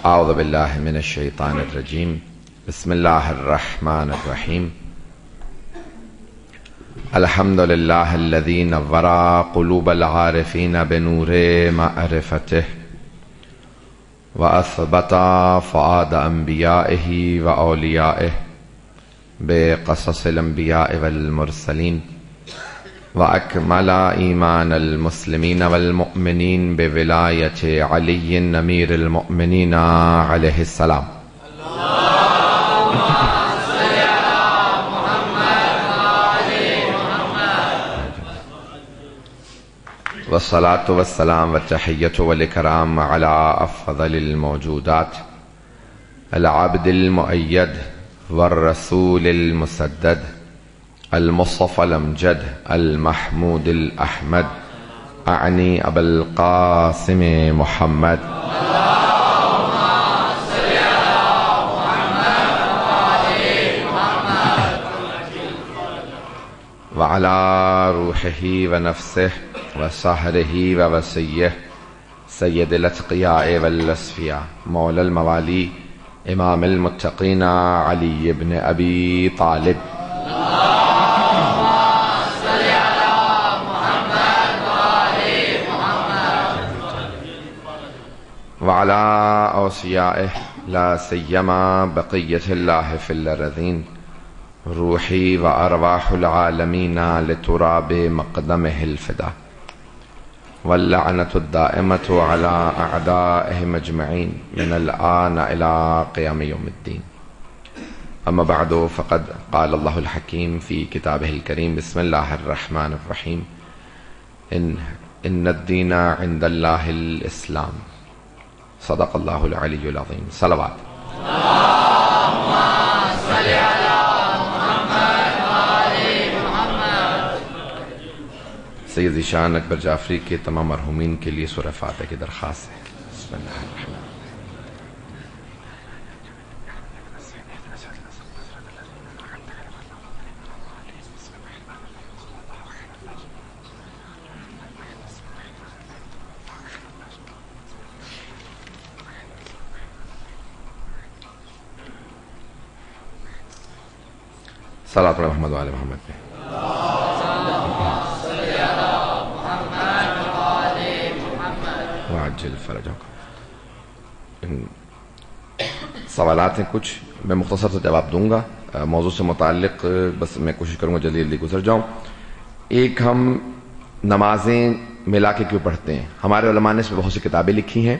اعوذ باللہ من الشیطان الرجیم بسم اللہ الرحمن الرحیم الحمد للہ الذی نور قلوب العارفین بنور معرفتہ واثبت فؤاد انبیائہ واولیائہ بقصص الانبیاء والمرسلین وأكمل إيمان المسلمين والمؤمنين بولاية علي أمير المؤمنين عليه السلام. والصلاة والسلام والتحية والإكرام على أفضل الموجودات العبد المؤيد والرسول المسدد المصطفى الأمجد المحمود الأحمد أعني أبا القاسم محمد وعلى روحه ونفسه وسحره ووسيه سيد الأتقياء والأصفياء مولى الموالي إمام المتقين علي بن أبي طالب وعلى أوصيائه لا سيما بقية الله في الأرضين روحي وأرواح العالمين لتراب مقدمه الفدا واللعنة الدائمة على أعدائهم أجمعين من الآن إلى قيام يوم الدين. أما بعد فقد قال الله الحكيم في كتابه الكريم بسم الله الرحمن الرحيم إن الدين عند الله الإسلام صدق الله العلي العظيم. صلوات. اللهم صل على محمد وآل محمد. سید ذیشان اکبر جعفری کے تمام مرحومین کے لیے سورہ فاتحہ کی درخواست ہے. بسم اللہ الرحمن الرحیم. صلاۃ علی محمد وآل محمد پہ. وعجل فرجہ. سوالات ہیں کچھ، میں مختصر سے جواب دوں گا. موضوع سے متعلق بس میں کوشش کروں گا جلدی جلدی گزر جاؤں. ایک، ہم نمازیں ملا کے کیوں پڑھتے ہیں؟ ہمارے علماء نے اس میں بہت سی کتابیں لکھی ہیں.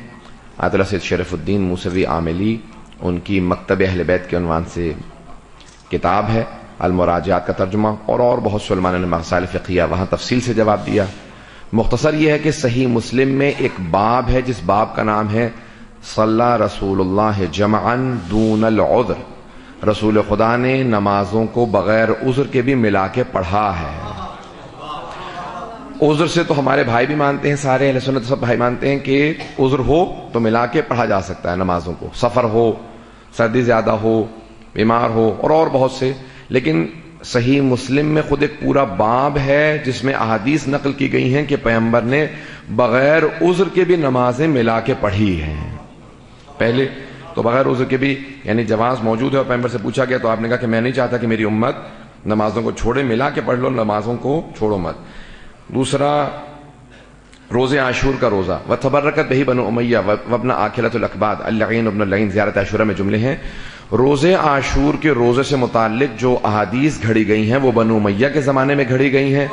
آیت اللہ سید شریف الدین موسوی عاملی، ان کی مکتب اہل بیت کے عنوان سے کتاب ہے المراجعات کا ترجمہ، اور بہت سے علماء نے مسائل فقہیہ وہاں تفصیل سے جواب دیا. مختصر یہ ہے کہ صحیح مسلم میں ایک باب ہے جس باب کا نام ہے صلی رسول اللہ جمعا دون العذر. رسول خدا نے نمازوں کو بغیر عذر کے بھی ملا کے پڑھا ہے. عذر سے تو ہمارے بھائی بھی مانتے ہیں، سارے اہل سنت سب بھائی مانتے ہیں کہ عذر ہو تو ملا کے پڑھا جا سکتا ہے نمازوں کو، سفر ہو، سردی زیادہ ہو، بیمار ہو، اور بہت سے. لیکن صحیح مسلم میں خود ایک پورا باب ہے جس میں احادیث نقل کی گئی ہیں کہ پیغمبر نے بغیر عذر کے بھی نمازیں ملا کے پڑھی ہیں. پہلے تو بغیر عذر کے بھی یعنی جواز موجود ہے، اور پیغمبر سے پوچھا گیا تو آپ نے کہا کہ میں نہیں چاہتا کہ میری امت نمازوں کو چھوڑے، ملا کے پڑھ لو، نمازوں کو چھوڑو مت. دوسرا، روزے عاشور کا روزہ وتبرکت بہ بنو امیہ وابن آکلۃ الاکباد اللعین ابن اللعین زیارت عاشورہ میں جملے ہیں. روزے عاشور کے روزے سے متعلق جو احادیث گھڑی گئی ہیں وہ بنو امیہ کے زمانے میں گھڑی گئی ہیں،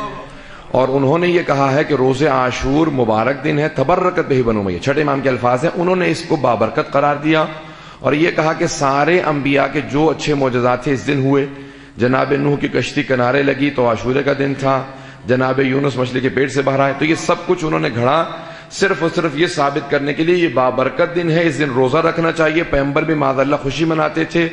اور انہوں نے یہ کہا ہے کہ روزے عاشور مبارک دن ہے. تبرکت بہ بنو امیہ چھٹے امام کے الفاظ ہیں، انہوں نے اس کو بابرکت قرار دیا، اور یہ کہا کہ سارے انبیاء کے جو اچھے معجزات تھے اس دن ہوئے. جناب نوح کی کشتی کنارے لگی تو عاشورے کا دن تھا. جناب یونس مچھلی کے پیٹ سے باہر آئے. تو یہ سب کچھ انہوں نے گھڑا صرف اور صرف یہ ثابت کرنے کے لیے یہ بابرکت دن ہے, اس دن روزہ رکھنا چاہیے. پیغمبر بھی معاذ اللہ خوشی مناتے تھے,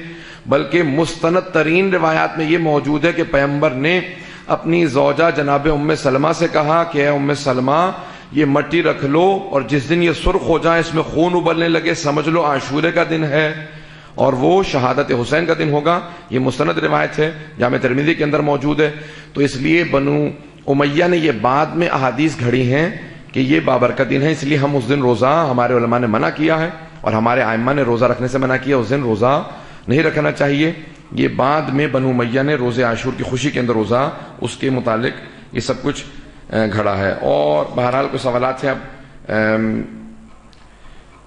بلکہ مستند ترین روایات میں یہ موجود ہے کہ پیغمبر نے اپنی زوجہ جناب ام سلمہ سے کہا کہ اے ام سلمہ یہ مٹی رکھ لو, اور جس دن یہ سرخ ہو جائے, اس میں خون ابلنے لگے, سمجھ لو عاشورے کا دن ہے اور وہ شہادت حسین کا دن ہوگا. یہ مستند روایت ہے, جامع ترمذی کے اندر موجود ہے. تو اس لیے بنو امیہ نے یہ بعد میں احادیث گھڑی ہیں کہ یہ بابرکت دن ہے, اس لیے ہم اس دن روزہ, ہمارے علماء نے منع کیا ہے اور ہمارے ائمہ نے روزہ رکھنے سے منع کیا, اس دن روزہ نہیں رکھنا چاہیے. یہ بعد میں بنو امیہ نے روزے عاشور کی خوشی کے اندر روزہ, اس کے متعلق یہ سب کچھ گھڑا ہے. اور بہرحال کوئی سوالات ہیں؟ اب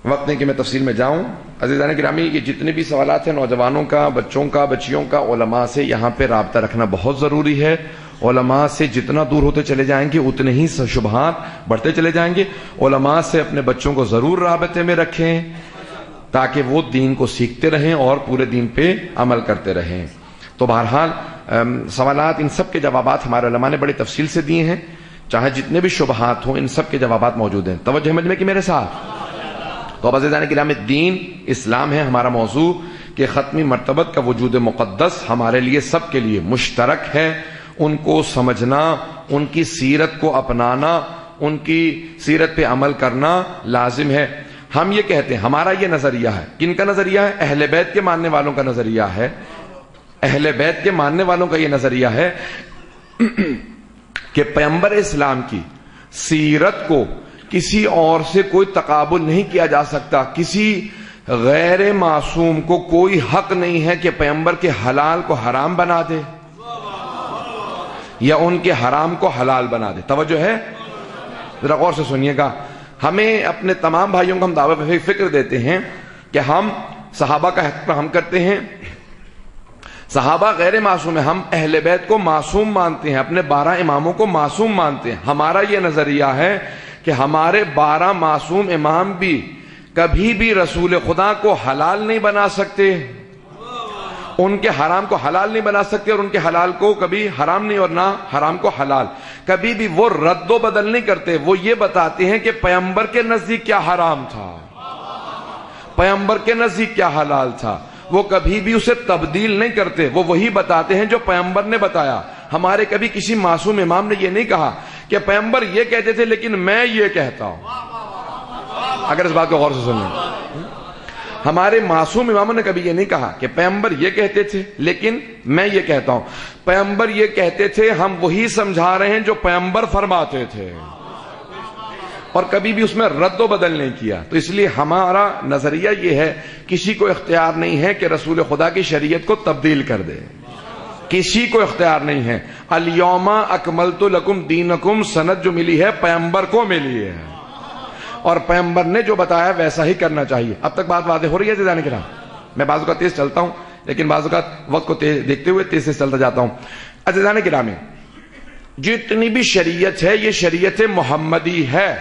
وقت نہیں کہ میں تفصیل میں جاؤں. عزیزان گرامی, یہ جتنے بھی سوالات ہیں نوجوانوں کا, بچوں کا, بچیوں کا, علماء سے یہاں پہ رابطہ رکھنا بہت ضروری ہے. علماء سے جتنا دور ہوتے چلے جائیں گے اتنے ہی شبہات بڑھتے چلے جائیں گے. علماء سے اپنے بچوں کو ضرور رابطے میں رکھیں تاکہ وہ دین کو سیکھتے رہیں اور پورے دین پہ عمل کرتے رہیں. تو بہرحال سوالات, ان سب کے جوابات ہمارے علماء نے بڑی تفصیل سے دیے ہیں, چاہے جتنے بھی شبہات ہوں ان سب کے جوابات موجود ہیں. توجہ مجمع کی میرے ساتھ. تو اب عزیزان گرامی, دین اسلام ہے ہمارا موضوع, کہ ختمی مرتبت کا وجود مقدس ہمارے لیے سب کے لیے مشترک ہے. ان کو سمجھنا, ان کی سیرت کو اپنانا, ان کی سیرت پہ عمل کرنا لازم ہے. ہم یہ کہتے ہیں, ہمارا یہ نظریہ ہے. کن کا نظریہ ہے؟ اہل بیت کے ماننے والوں کا نظریہ ہے. اہل بیت کے ماننے والوں کا یہ نظریہ ہے کہ پیغمبر اسلام کی سیرت کو کسی اور سے کوئی تقابل نہیں کیا جا سکتا. کسی غیر معصوم کو کوئی حق نہیں ہے کہ پیغمبر کے حلال کو حرام بنا دے یا ان کے حرام کو حلال بنا دے. توجہ ہے؟ ذرا غور سے سنیے گا. ہمیں اپنے تمام بھائیوں کو ہم دعوت فکر دیتے ہیں کہ ہم صحابہ کا احترام کرتے ہیں. صحابہ غیر معصوم ہیں, ہم اہل بیت کو معصوم مانتے ہیں, اپنے 12 اماموں کو معصوم مانتے ہیں. ہمارا یہ نظریہ ہے کہ ہمارے 12 معصوم امام بھی کبھی بھی رسول خدا کو حلال نہیں بنا سکتے, ان کے حرام کو حلال نہیں بنا سکتے, اور ان کے حلال کو کبھی حرام نہیں اور نہ حرام کو حلال. کبھی بھی وہ رد و بدل نہیں کرتے, وہ یہ بتاتے ہیں کہ پیغمبر کے نزدیک کیا حرام تھا, پیغمبر کے نزدیک کیا حلال تھا. وہ کبھی بھی اسے تبدیل نہیں کرتے, وہ وہی بتاتے ہیں جو پیغمبر نے بتایا. ہمارے کبھی کسی معصوم امام نے یہ نہیں کہا کہ پیغمبر یہ کہتے تھے لیکن میں یہ کہتا ہوں. اگر اس بات کو غور سے سن لیں, ہمارے معصوم اماموں نے کبھی یہ نہیں کہا کہ پیغمبر یہ کہتے تھے لیکن میں یہ کہتا ہوں. پیغمبر یہ کہتے تھے, ہم وہی سمجھا رہے ہیں جو پیغمبر فرماتے تھے, اور کبھی بھی اس میں رد و بدل نہیں کیا. تو اس لیے ہمارا نظریہ یہ ہے, کسی کو اختیار نہیں ہے کہ رسول خدا کی شریعت کو تبدیل کر دے, کسی کو اختیار نہیں ہے. الیوم اکملت لکم دینکم سند جو ملی ہے پیغمبر کو ملی ہے, اور پیغمبر نے جو بتایا ویسا ہی کرنا چاہیے. اب تک بات واضح ہو رہی ہے عزیزان کرام؟ میں بعض اوقات تیز چلتا ہوں لیکن بعض اوقات وقت کو دیکھتے ہوئے تیز سے چلتا جاتا ہوں. عزیزان کرام, جتنی بھی شریعت ہے یہ شریعت محمدی ہے,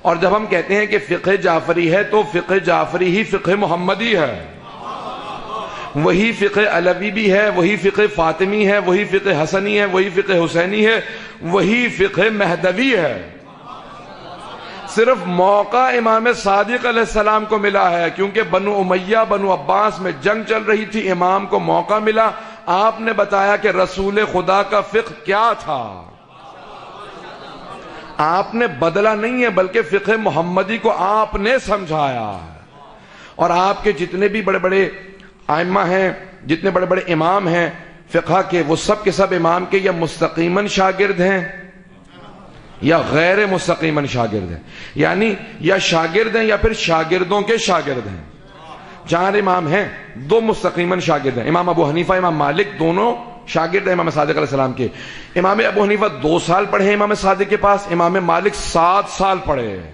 اور جب ہم کہتے ہیں کہ فقہ جعفری ہے تو فقہ جعفری ہی فقہ محمدی ہے. وہی فقہ علوی بھی ہے, وہی فقہ فاطمی ہے, وہی فقہ حسنی ہے, وہی فقہ حسینی ہے, وہی فقہ مہدوی ہے. صرف موقع امام صادق علیہ السلام کو ملا ہے, کیونکہ بنو امیہ بنو عباس میں جنگ چل رہی تھی, امام کو موقع ملا, آپ نے بتایا کہ رسول خدا کا فقہ کیا تھا. آپ نے بدلا نہیں ہے بلکہ فقہ محمدی کو آپ نے سمجھایا. اور آپ کے جتنے بھی بڑے بڑے ائمہ ہیں, جتنے بڑے بڑے امام ہیں فقہ کے, وہ سب کے سب امام کے یا مستقیماً شاگرد ہیں یا غیر مستقیماً شاگرد ہیں, یعنی یا شاگرد ہیں یا پھر شاگردوں کے شاگرد ہیں. 4 امام ہیں, 2 مستقیماً شاگرد ہیں. امام ابو حنیفہ, امام مالک دونوں شاگرد ہیں امام صادق علیہ السلام کے. امام ابو حنیفہ 2 سال پڑھے ہیں امام صادق کے پاس, امام مالک 7 سال پڑھے ہیں,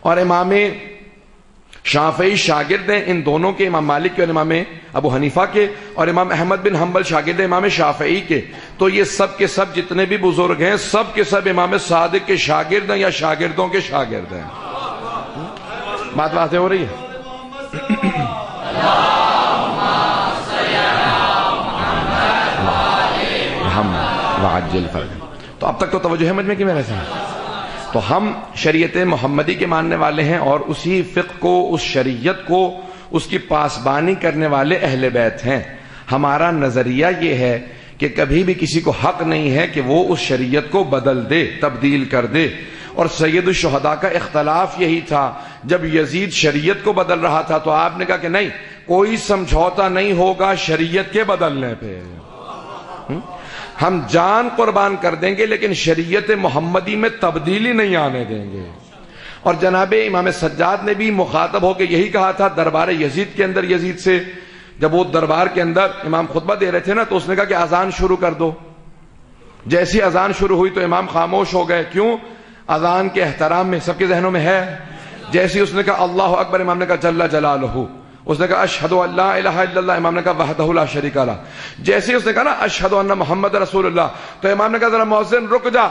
اور امام شافعی شاگرد ہیں ان دونوں کے, امام مالک کے اور امام ابو حنیفہ کے, اور امام احمد بن حنبل شاگرد ہیں امام شافعی کے. تو یہ سب کے سب جتنے بھی بزرگ ہیں سب کے سب امام صادق کے شاگرد ہیں یا شاگردوں کے شاگرد ہیں. بات واضح ہو رہی ہے؟ وعجل فرج. تو اب تک تو توجہ ہے مجھ میں کہ میرے ساتھ؟ تو ہم شریعت محمدی کے ماننے والے ہیں اور اسی فقہ کو، اس شریعت کو، اس کی پاسبانی کرنے والے اہل بیت ہیں. ہمارا نظریہ یہ ہے کہ کبھی بھی کسی کو حق نہیں ہے کہ وہ اس شریعت کو بدل دے، تبدیل کر دے. اور سید الشہداء کا اختلاف یہی تھا. جب یزید شریعت کو بدل رہا تھا تو آپ نے کہا کہ نہیں، کوئی سمجھوتا نہیں ہوگا شریعت کے بدلنے پہ، ہم جان قربان کر دیں گے لیکن شریعت محمدی میں تبدیلی نہیں آنے دیں گے. اور جناب امام سجاد نے بھی مخاطب ہو کے یہی کہا تھا دربار یزید کے اندر. یزید سے جب وہ دربار کے اندر امام خطبہ دے رہے تھے نا، تو اس نے کہا کہ اذان شروع کر دو. جیسی اذان شروع ہوئی تو امام خاموش ہو گئے. کیوں؟ اذان کے احترام میں سب کے ذہنوں میں ہے. جیسی اس نے کہا اللہ اکبر، امام نے کہا جل جلالہ. اس نے کہا اشہد ان لا الہ الا اللہ، امام نے کہا وحدہ لا شریک لہ. جیسے اس نے کہا نا اشہد ان محمد رسول اللہ، تو امام نے کہا ذرا مؤذن رک جا.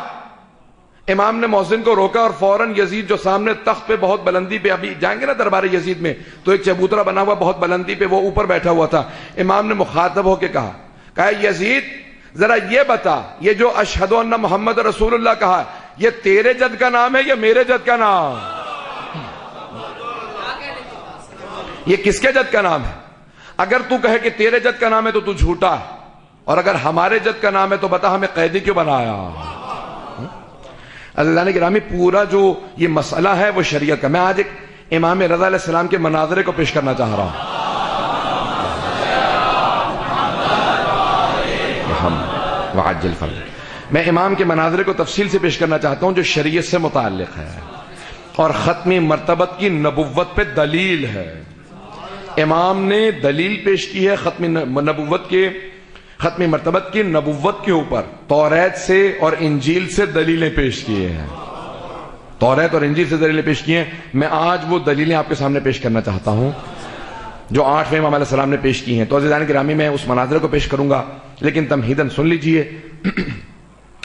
امام نے مؤذن کو روکا اور فوراً یزید جو سامنے تخت پہ بہت بلندی پہ، ابھی جائیں گے نا دربار یزید میں تو ایک چبوترا بنا ہوا بہت بلندی پہ، وہ اوپر بیٹھا ہوا تھا. امام نے مخاطب ہو کے کہا یزید ذرا یہ بتا، یہ جو اشہد ان محمد رسول اللہ کہا، یہ تیرے جد کا نام ہے یا میرے جد کا نام؟ یہ کس کے جد کا نام ہے؟ اگر تو کہے کہ تیرے جد کا نام ہے تو تو جھوٹا ہے، اور اگر ہمارے جد کا نام ہے تو بتا ہمیں قیدی کیوں بنایا؟ اللہ گرامی، پورا جو یہ مسئلہ ہے وہ شریعت کا. میں آج ایک امام رضا علیہ السلام کے مناظرے کو پیش کرنا چاہ رہا ہوں. وعجل فرج. میں امام کے مناظرے کو تفصیل سے پیش کرنا چاہتا ہوں جو شریعت سے متعلق ہے اور ختم مرتبت کی نبوت پہ دلیل ہے. امام نے دلیل پیش کی ہے ختم مرتبت کی نبوت کے اوپر. توریت سے اور انجیل سے دلیلیں پیش کیے ہیں. توریت اور انجیل سے دلیلیں پیش کی ہیں. میں آج وہ دلیلیں آپ کے سامنے پیش کرنا چاہتا ہوں جو 8ویں امام علیہ السلام نے پیش کی ہیں. تو عزیزان گرامی، میں اس مناظرے کو پیش کروں گا لیکن تمہیداً سن لیجئے.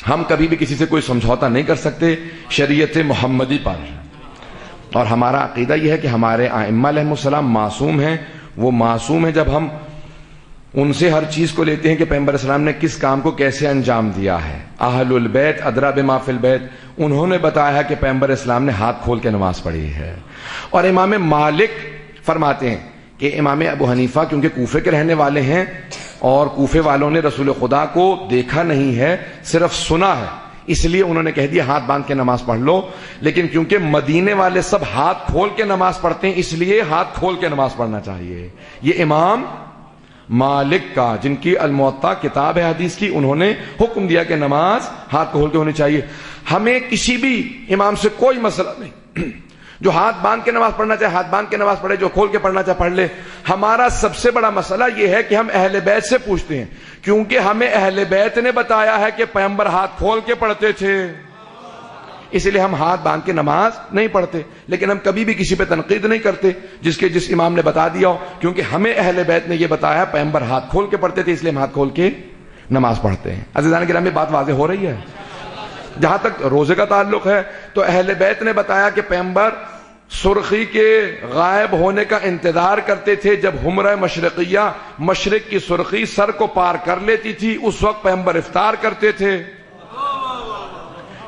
ہم کبھی بھی کسی سے کوئی سمجھوتا نہیں کر سکتے شریعت محمدی پر، اور ہمارا عقیدہ یہ ہے کہ ہمارے ائمہ علیہ السلام معصوم ہیں. وہ معصوم ہیں جب ہم ان سے ہر چیز کو لیتے ہیں کہ پیغمبر اسلام نے کس کام کو کیسے انجام دیا ہے. اہل البیت ادرا بما فی البیت، انہوں نے بتایا ہے کہ پیغمبر اسلام نے ہاتھ کھول کے نماز پڑھی ہے. اور امام مالک فرماتے ہیں کہ امام ابو حنیفہ کیونکہ کوفے کے رہنے والے ہیں اور کوفے والوں نے رسول خدا کو دیکھا نہیں ہے، صرف سنا ہے، اس لیے انہوں نے کہہ دیا ہاتھ باندھ کے نماز پڑھ لو. لیکن کیونکہ مدینے والے سب ہاتھ کھول کے نماز پڑھتے ہیں اس لیے ہاتھ کھول کے نماز پڑھنا چاہیے. یہ امام مالک کا، جن کی الموطا کتاب ہے حدیث کی، انہوں نے حکم دیا کہ نماز ہاتھ کھول کے ہونی چاہیے. ہمیں کسی بھی امام سے کوئی مسئلہ نہیں. جو ہاتھ باندھ کے نماز پڑھنا چاہے ہاتھ باندھ کے نماز پڑھے، جو کھول کے پڑھنا چاہے پڑھ لے. ہمارا سب سے بڑا مسئلہ یہ ہے کہ ہم اہل بیت سے پوچھتے ہیں، کیونکہ ہمیں اہل بیت نے بتایا ہے کہ پیغمبر ہاتھ کھول کے پڑھتے تھے، اس لیے ہم ہاتھ باندھ کے نماز نہیں پڑھتے. لیکن ہم کبھی بھی کسی پہ تنقید نہیں کرتے جس امام نے بتا دیا ہو، کیونکہ ہمیں اہل بیت نے یہ بتایا پیغمبر ہاتھ کھول کے پڑھتے تھے، اس لیے ہم ہاتھ کھول کے نماز پڑھتے ہیں. عزیزان کرام، بات واضح ہو رہی ہے. جہاں تک روزے کا تعلق ہے تو اہل بیت نے بتایا کہ پیغمبر سرخی کے غائب ہونے کا انتظار کرتے تھے. جب حمرہ مشرقیہ، مشرق کی سرخی سر کو پار کر لیتی تھی، اس وقت پیغمبر افطار کرتے تھے.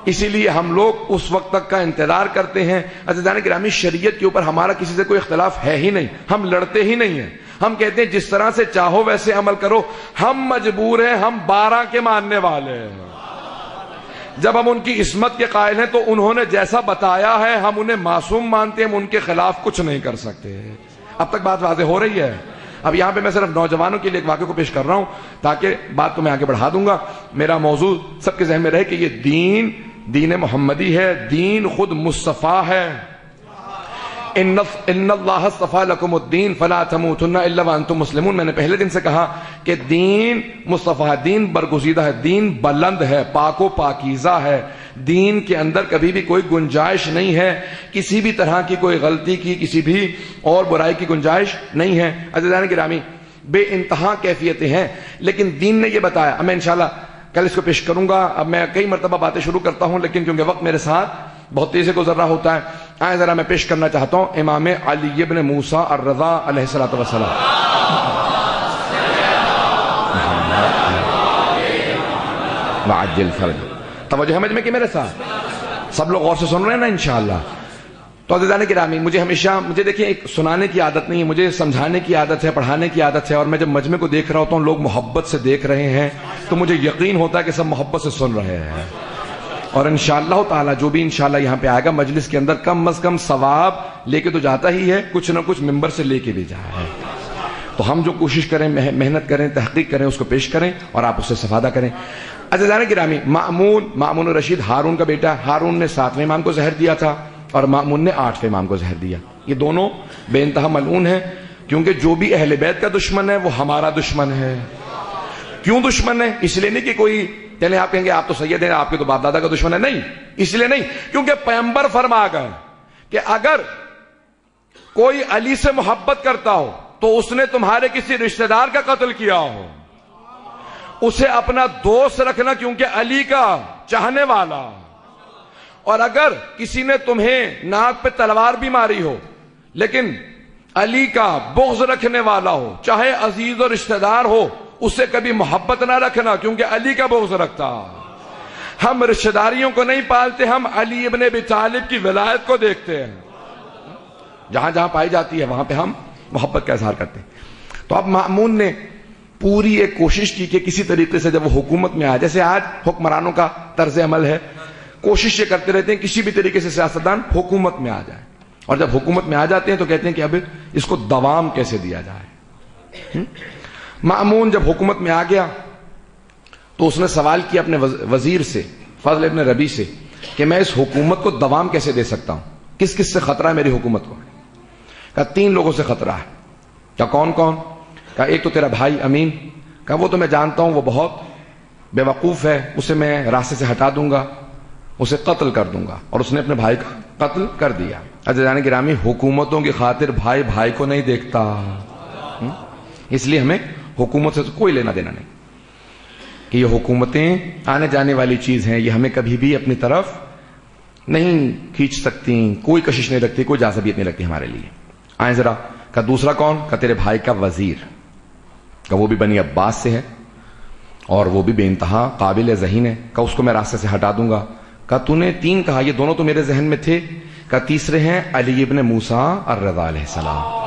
اسی لیے ہم لوگ اس وقت تک کا انتظار کرتے ہیں. عزیزان گرامی، شریعت کے اوپر ہمارا کسی سے کوئی اختلاف ہے ہی نہیں، ہم لڑتے ہی نہیں ہیں. ہم کہتے ہیں جس طرح سے چاہو ویسے عمل کرو. ہم مجبور ہیں، ہم 12 کے ماننے والے ہیں. جب ہم ان کی عصمت کے قائل ہیں تو انہوں نے جیسا بتایا ہے ہم انہیں معصوم مانتے ہیں، ہم ان کے خلاف کچھ نہیں کر سکتے. اب تک بات واضح ہو رہی ہے. اب یہاں پہ میں صرف نوجوانوں کے لیے ایک واقعے کو پیش کر رہا ہوں تاکہ بات کو میں آگے بڑھا دوں گا. میرا موضوع سب کے ذہن میں رہے کہ یہ دین محمدی ہے، دین خود مصطفیٰ ہے. ان اللہ اصطفیٰ لکم الدین فلا تموتن الا وانتم مسلمون. میں نے پہلے دن سے کہا کہ دین مصطفیٰ، دین برگزیدہ ہے، دین بلند ہے، پاک و پاکیزہ ہے. دین کے اندر کبھی بھی کوئی گنجائش نہیں ہے، کسی بھی طرح کی کوئی غلطی کی، کسی بھی اور برائی کی گنجائش نہیں ہے. عزیزان گرامی، بے انتہا کیفیتیں ہیں، لیکن دین نے یہ بتایا. اب میں انشاءاللہ کل اس کو پیش کروں گا. اب میں کئی مرتبہ باتیں شروع کرتا ہوں لیکن کیونکہ وقت میرے ساتھ بہت تیزی سے گزر رہا ہوتا ہے، آئے ذرا میں پیش کرنا چاہتا ہوں امام علی ابن موسیٰ الرضا علیہ الصلوۃ والسلام. وعجل فرج. توجہ سمجھ میں کہ میرے ساتھ سب لوگ غور سے سن رہے ہیں نا انشاءاللہ. تو عزیزان گرامی مجھے دیکھیں ایک سنانے کی عادت نہیں ہے, مجھے سمجھانے کی عادت ہے, پڑھانے کی عادت ہے. اور میں جب مجمع کو دیکھ رہا ہوتا ہوں لوگ محبت سے دیکھ رہے ہیں تو مجھے یقین ہوتا ہے کہ سب محبت سے سن رہے ہیں. اور انشاءاللہ تعالی جو بھی انشاءاللہ یہاں پہ آئے گا مجلس کے اندر کم از کم ثواب لے کے تو جاتا ہی ہے, کچھ نہ کچھ ممبر سے لے کے بھی جائے. تو ہم جو کوشش کریں, محنت کریں, تحقیق کریں, اس کو پیش کریں اور آپ اس سے استفادہ کریں. عزیزان گرامی مأمون رشید ہارون کا بیٹا, ہارون نے 7ویں امام کو زہر دیا تھا اور مأمون نے 8ویں امام کو زہر دیا. یہ دونوں بے انتہا ملعون ہیں, کیونکہ جو بھی اہل بیت کا دشمن ہے وہ ہمارا دشمن ہے. کیوں دشمن ہے؟ اس لیے نہیں کہ کوئی چلے آپ کہیں گے آپ تو سید ہیں, آپ کے تو باپ دادا کا دشمن ہے, نہیں, اس لیے نہیں, کیونکہ پیغمبر فرما گئے کہ اگر کوئی علی سے محبت کرتا ہو تو اس نے تمہارے کسی رشتہ دار کا قتل کیا ہو, اسے اپنا دوست رکھنا کیونکہ علی کا چاہنے والا. اور اگر کسی نے تمہیں ناک پہ تلوار بھی ماری ہو لیکن علی کا بغض رکھنے والا ہو, چاہے عزیز و رشتہ دار ہو, اسے کبھی محبت نہ رکھنا کیونکہ علی کا بغض رکھتا. ہم رشتہ داریوں کو نہیں پالتے, ہم علی ابن ابی طالب کی ولایت کو دیکھتے ہیں. جہاں جہاں پائی جاتی ہے وہاں پہ ہم محبت کا اظہار کرتے ہیں. تو اب مأمون نے پوری ایک کوشش کی کہ کسی طریقے سے جب وہ حکومت میں آئے, جیسے آج حکمرانوں کا طرز عمل ہے, کوشش یہ کرتے رہتے ہیں کسی بھی طریقے سے سیاستدان حکومت میں آ جائے, اور جب حکومت میں آ جاتے ہیں تو کہتے ہیں کہ اب اس کو دوام کیسے دیا جائے. مأمون جب حکومت میں آ گیا تو اس نے سوال کیا اپنے وزیر سے, فضل ابن ربیع سے, کہ میں اس حکومت کو دوام کیسے دے سکتا ہوں, کس کس سے خطرہ ہے میری حکومت کو. کہا 3 لوگوں سے خطرہ ہے. کیا کون کون؟ کہا ایک تو تیرا بھائی امین, کہا وہ تو میں جانتا ہوں وہ بہت بے وقوف ہے, اسے میں راستے سے ہٹا دوں گا, اسے قتل کر دوں گا. اور اس نے اپنے بھائی کا قتل کر دیا. عزیزان گرامی حکومتوں کی خاطر بھائی بھائی کو نہیں دیکھتا, اس لیے ہمیں حکومت سے کوئی لینا دینا نہیں. کہ یہ حکومتیں آنے جانے والی چیز ہیں, یہ ہمیں کبھی بھی اپنی طرف نہیں کھینچ سکتی, کوئی کشش نہیں رکھتی, کوئی جاذبیت نہیں رکھتی ہمارے لیے. آئیں ذرا. کہ دوسرا کون؟ کہ تیرے بھائی کا وزیر, کہ وہ بھی بنی عباس سے ہے اور وہ بھی بے انتہا قابل ذہین ہے, کہ اس کو میں راستے سے ہٹا دوں گا. کہ تو نے 3 کہا, یہ دونوں تو میرے ذہن میں تھے. کہ تیسرے ہیں علی ابن موسیٰ الرضا علیہ السلام.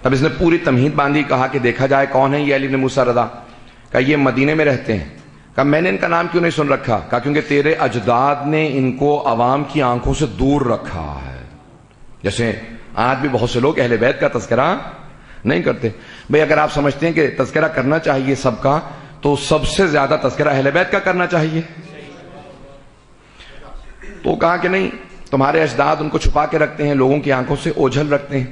تب اس نے پوری تمہید باندھی, کہا کہ دیکھا جائے کون ہے یہ علی بن موسیٰ رضا. کہا یہ مدینے میں رہتے ہیں. کہا میں نے ان کا نام کیوں نہیں سن رکھا؟ کہا کیونکہ تیرے اجداد نے ان کو عوام کی آنکھوں سے دور رکھا ہے. جیسے آج بھی بہت سے لوگ اہل بیت کا تذکرہ نہیں کرتے. بھئی اگر آپ سمجھتے ہیں کہ تذکرہ کرنا چاہیے سب کا, تو سب سے زیادہ تذکرہ اہل بیت کا کرنا چاہیے. تو کہا کہ نہیں, تمہارے اجداد ان کو چھپا کے رکھتے ہیں, لوگوں کی آنکھوں سے اوجھل رکھتے ہیں.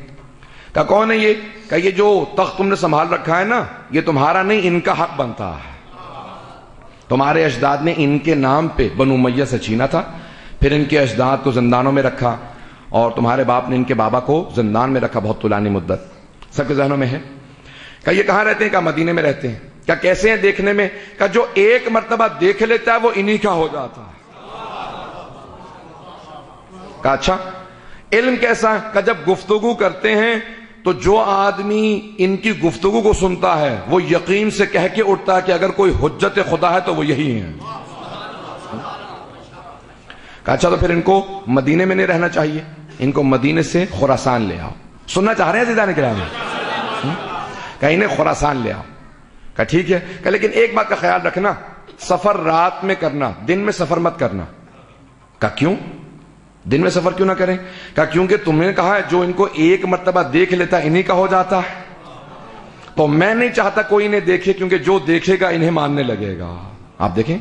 کہا کون ہے یہ؟ کہ یہ جو تخت تم نے سنبھال رکھا ہے نا, یہ تمہارا نہیں, ان کا حق بنتا ہے. تمہارے اجداد نے ان کے نام پہ بنو امیہ سے چھینا تھا, پھر ان کے اجداد کو زندانوں میں رکھا, اور تمہارے باپ نے ان کے بابا کو زندان میں رکھا بہت طولانی مدت. سب کے ذہنوں میں ہے. کہ یہ کہاں رہتے ہیں؟ کہ مدینے میں رہتے ہیں. کیا کیسے ہیں دیکھنے میں؟ کہ جو ایک مرتبہ دیکھ لیتا ہے وہ انہی کا ہو جاتا ہے. کہا اچھا علم کیسا ہے؟ کہ جب گفتگو کرتے ہیں تو جو آدمی ان کی گفتگو کو سنتا ہے وہ یقین سے کہہ کے اٹھتا ہے کہ اگر کوئی حجت خدا ہے تو وہ یہی ہیں. کہا اچھا تو پھر ان کو مدینے میں نہیں رہنا چاہیے, ان کو مدینے سے خراسان لے آؤ. سننا چاہ رہے ہیں عزیزان کرام؟ کہ انہیں خراسان لے آؤ. کہا ٹھیک ہے. کہ لیکن ایک بات کا خیال رکھنا, سفر رات میں کرنا, دن میں سفر مت کرنا. کہا کیوں؟ دن میں سفر کیوں نہ کریں؟ کہا کیونکہ تم نے کہا ہے جو ان کو ایک مرتبہ دیکھ لیتا انہی کا ہو جاتا ہے, تو میں نہیں چاہتا کوئی انہیں دیکھے, کیونکہ جو دیکھے گا انہیں ماننے لگے گا. آپ دیکھیں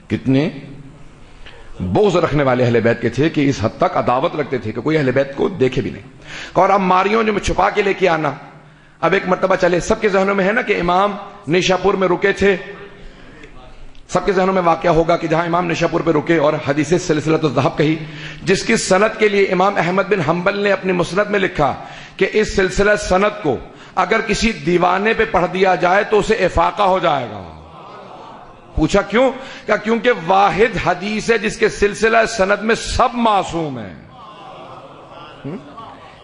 کتنے بغض رکھنے والے اہل بیت کے تھے کہ اس حد تک عداوت رکھتے تھے کہ کوئی اہل بیت کو دیکھے بھی نہیں. اور اب ماریوں جو میں چھپا کے لے کے آنا. اب ایک مرتبہ چلے, سب کے ذہنوں میں ہے نا کہ امام نیشاپور میں رکے تھے, سب کے ذہنوں میں واقعہ ہوگا کہ جہاں امام نشاپور پہ رکے اور حدیث سلسلۃ الذہب کہی، جس کی سند کے لیے امام احمد بن حنبل نے اپنی مسند میں لکھا کہ اس سلسلہ سند کو اگر کسی دیوانے پہ پڑھ دیا جائے تو اسے افاقہ ہو جائے گا۔ پوچھا کیوں؟ کہ کیونکہ واحد حدیث ہے جس کے سلسلہ سند میں سب معصوم ہیں۔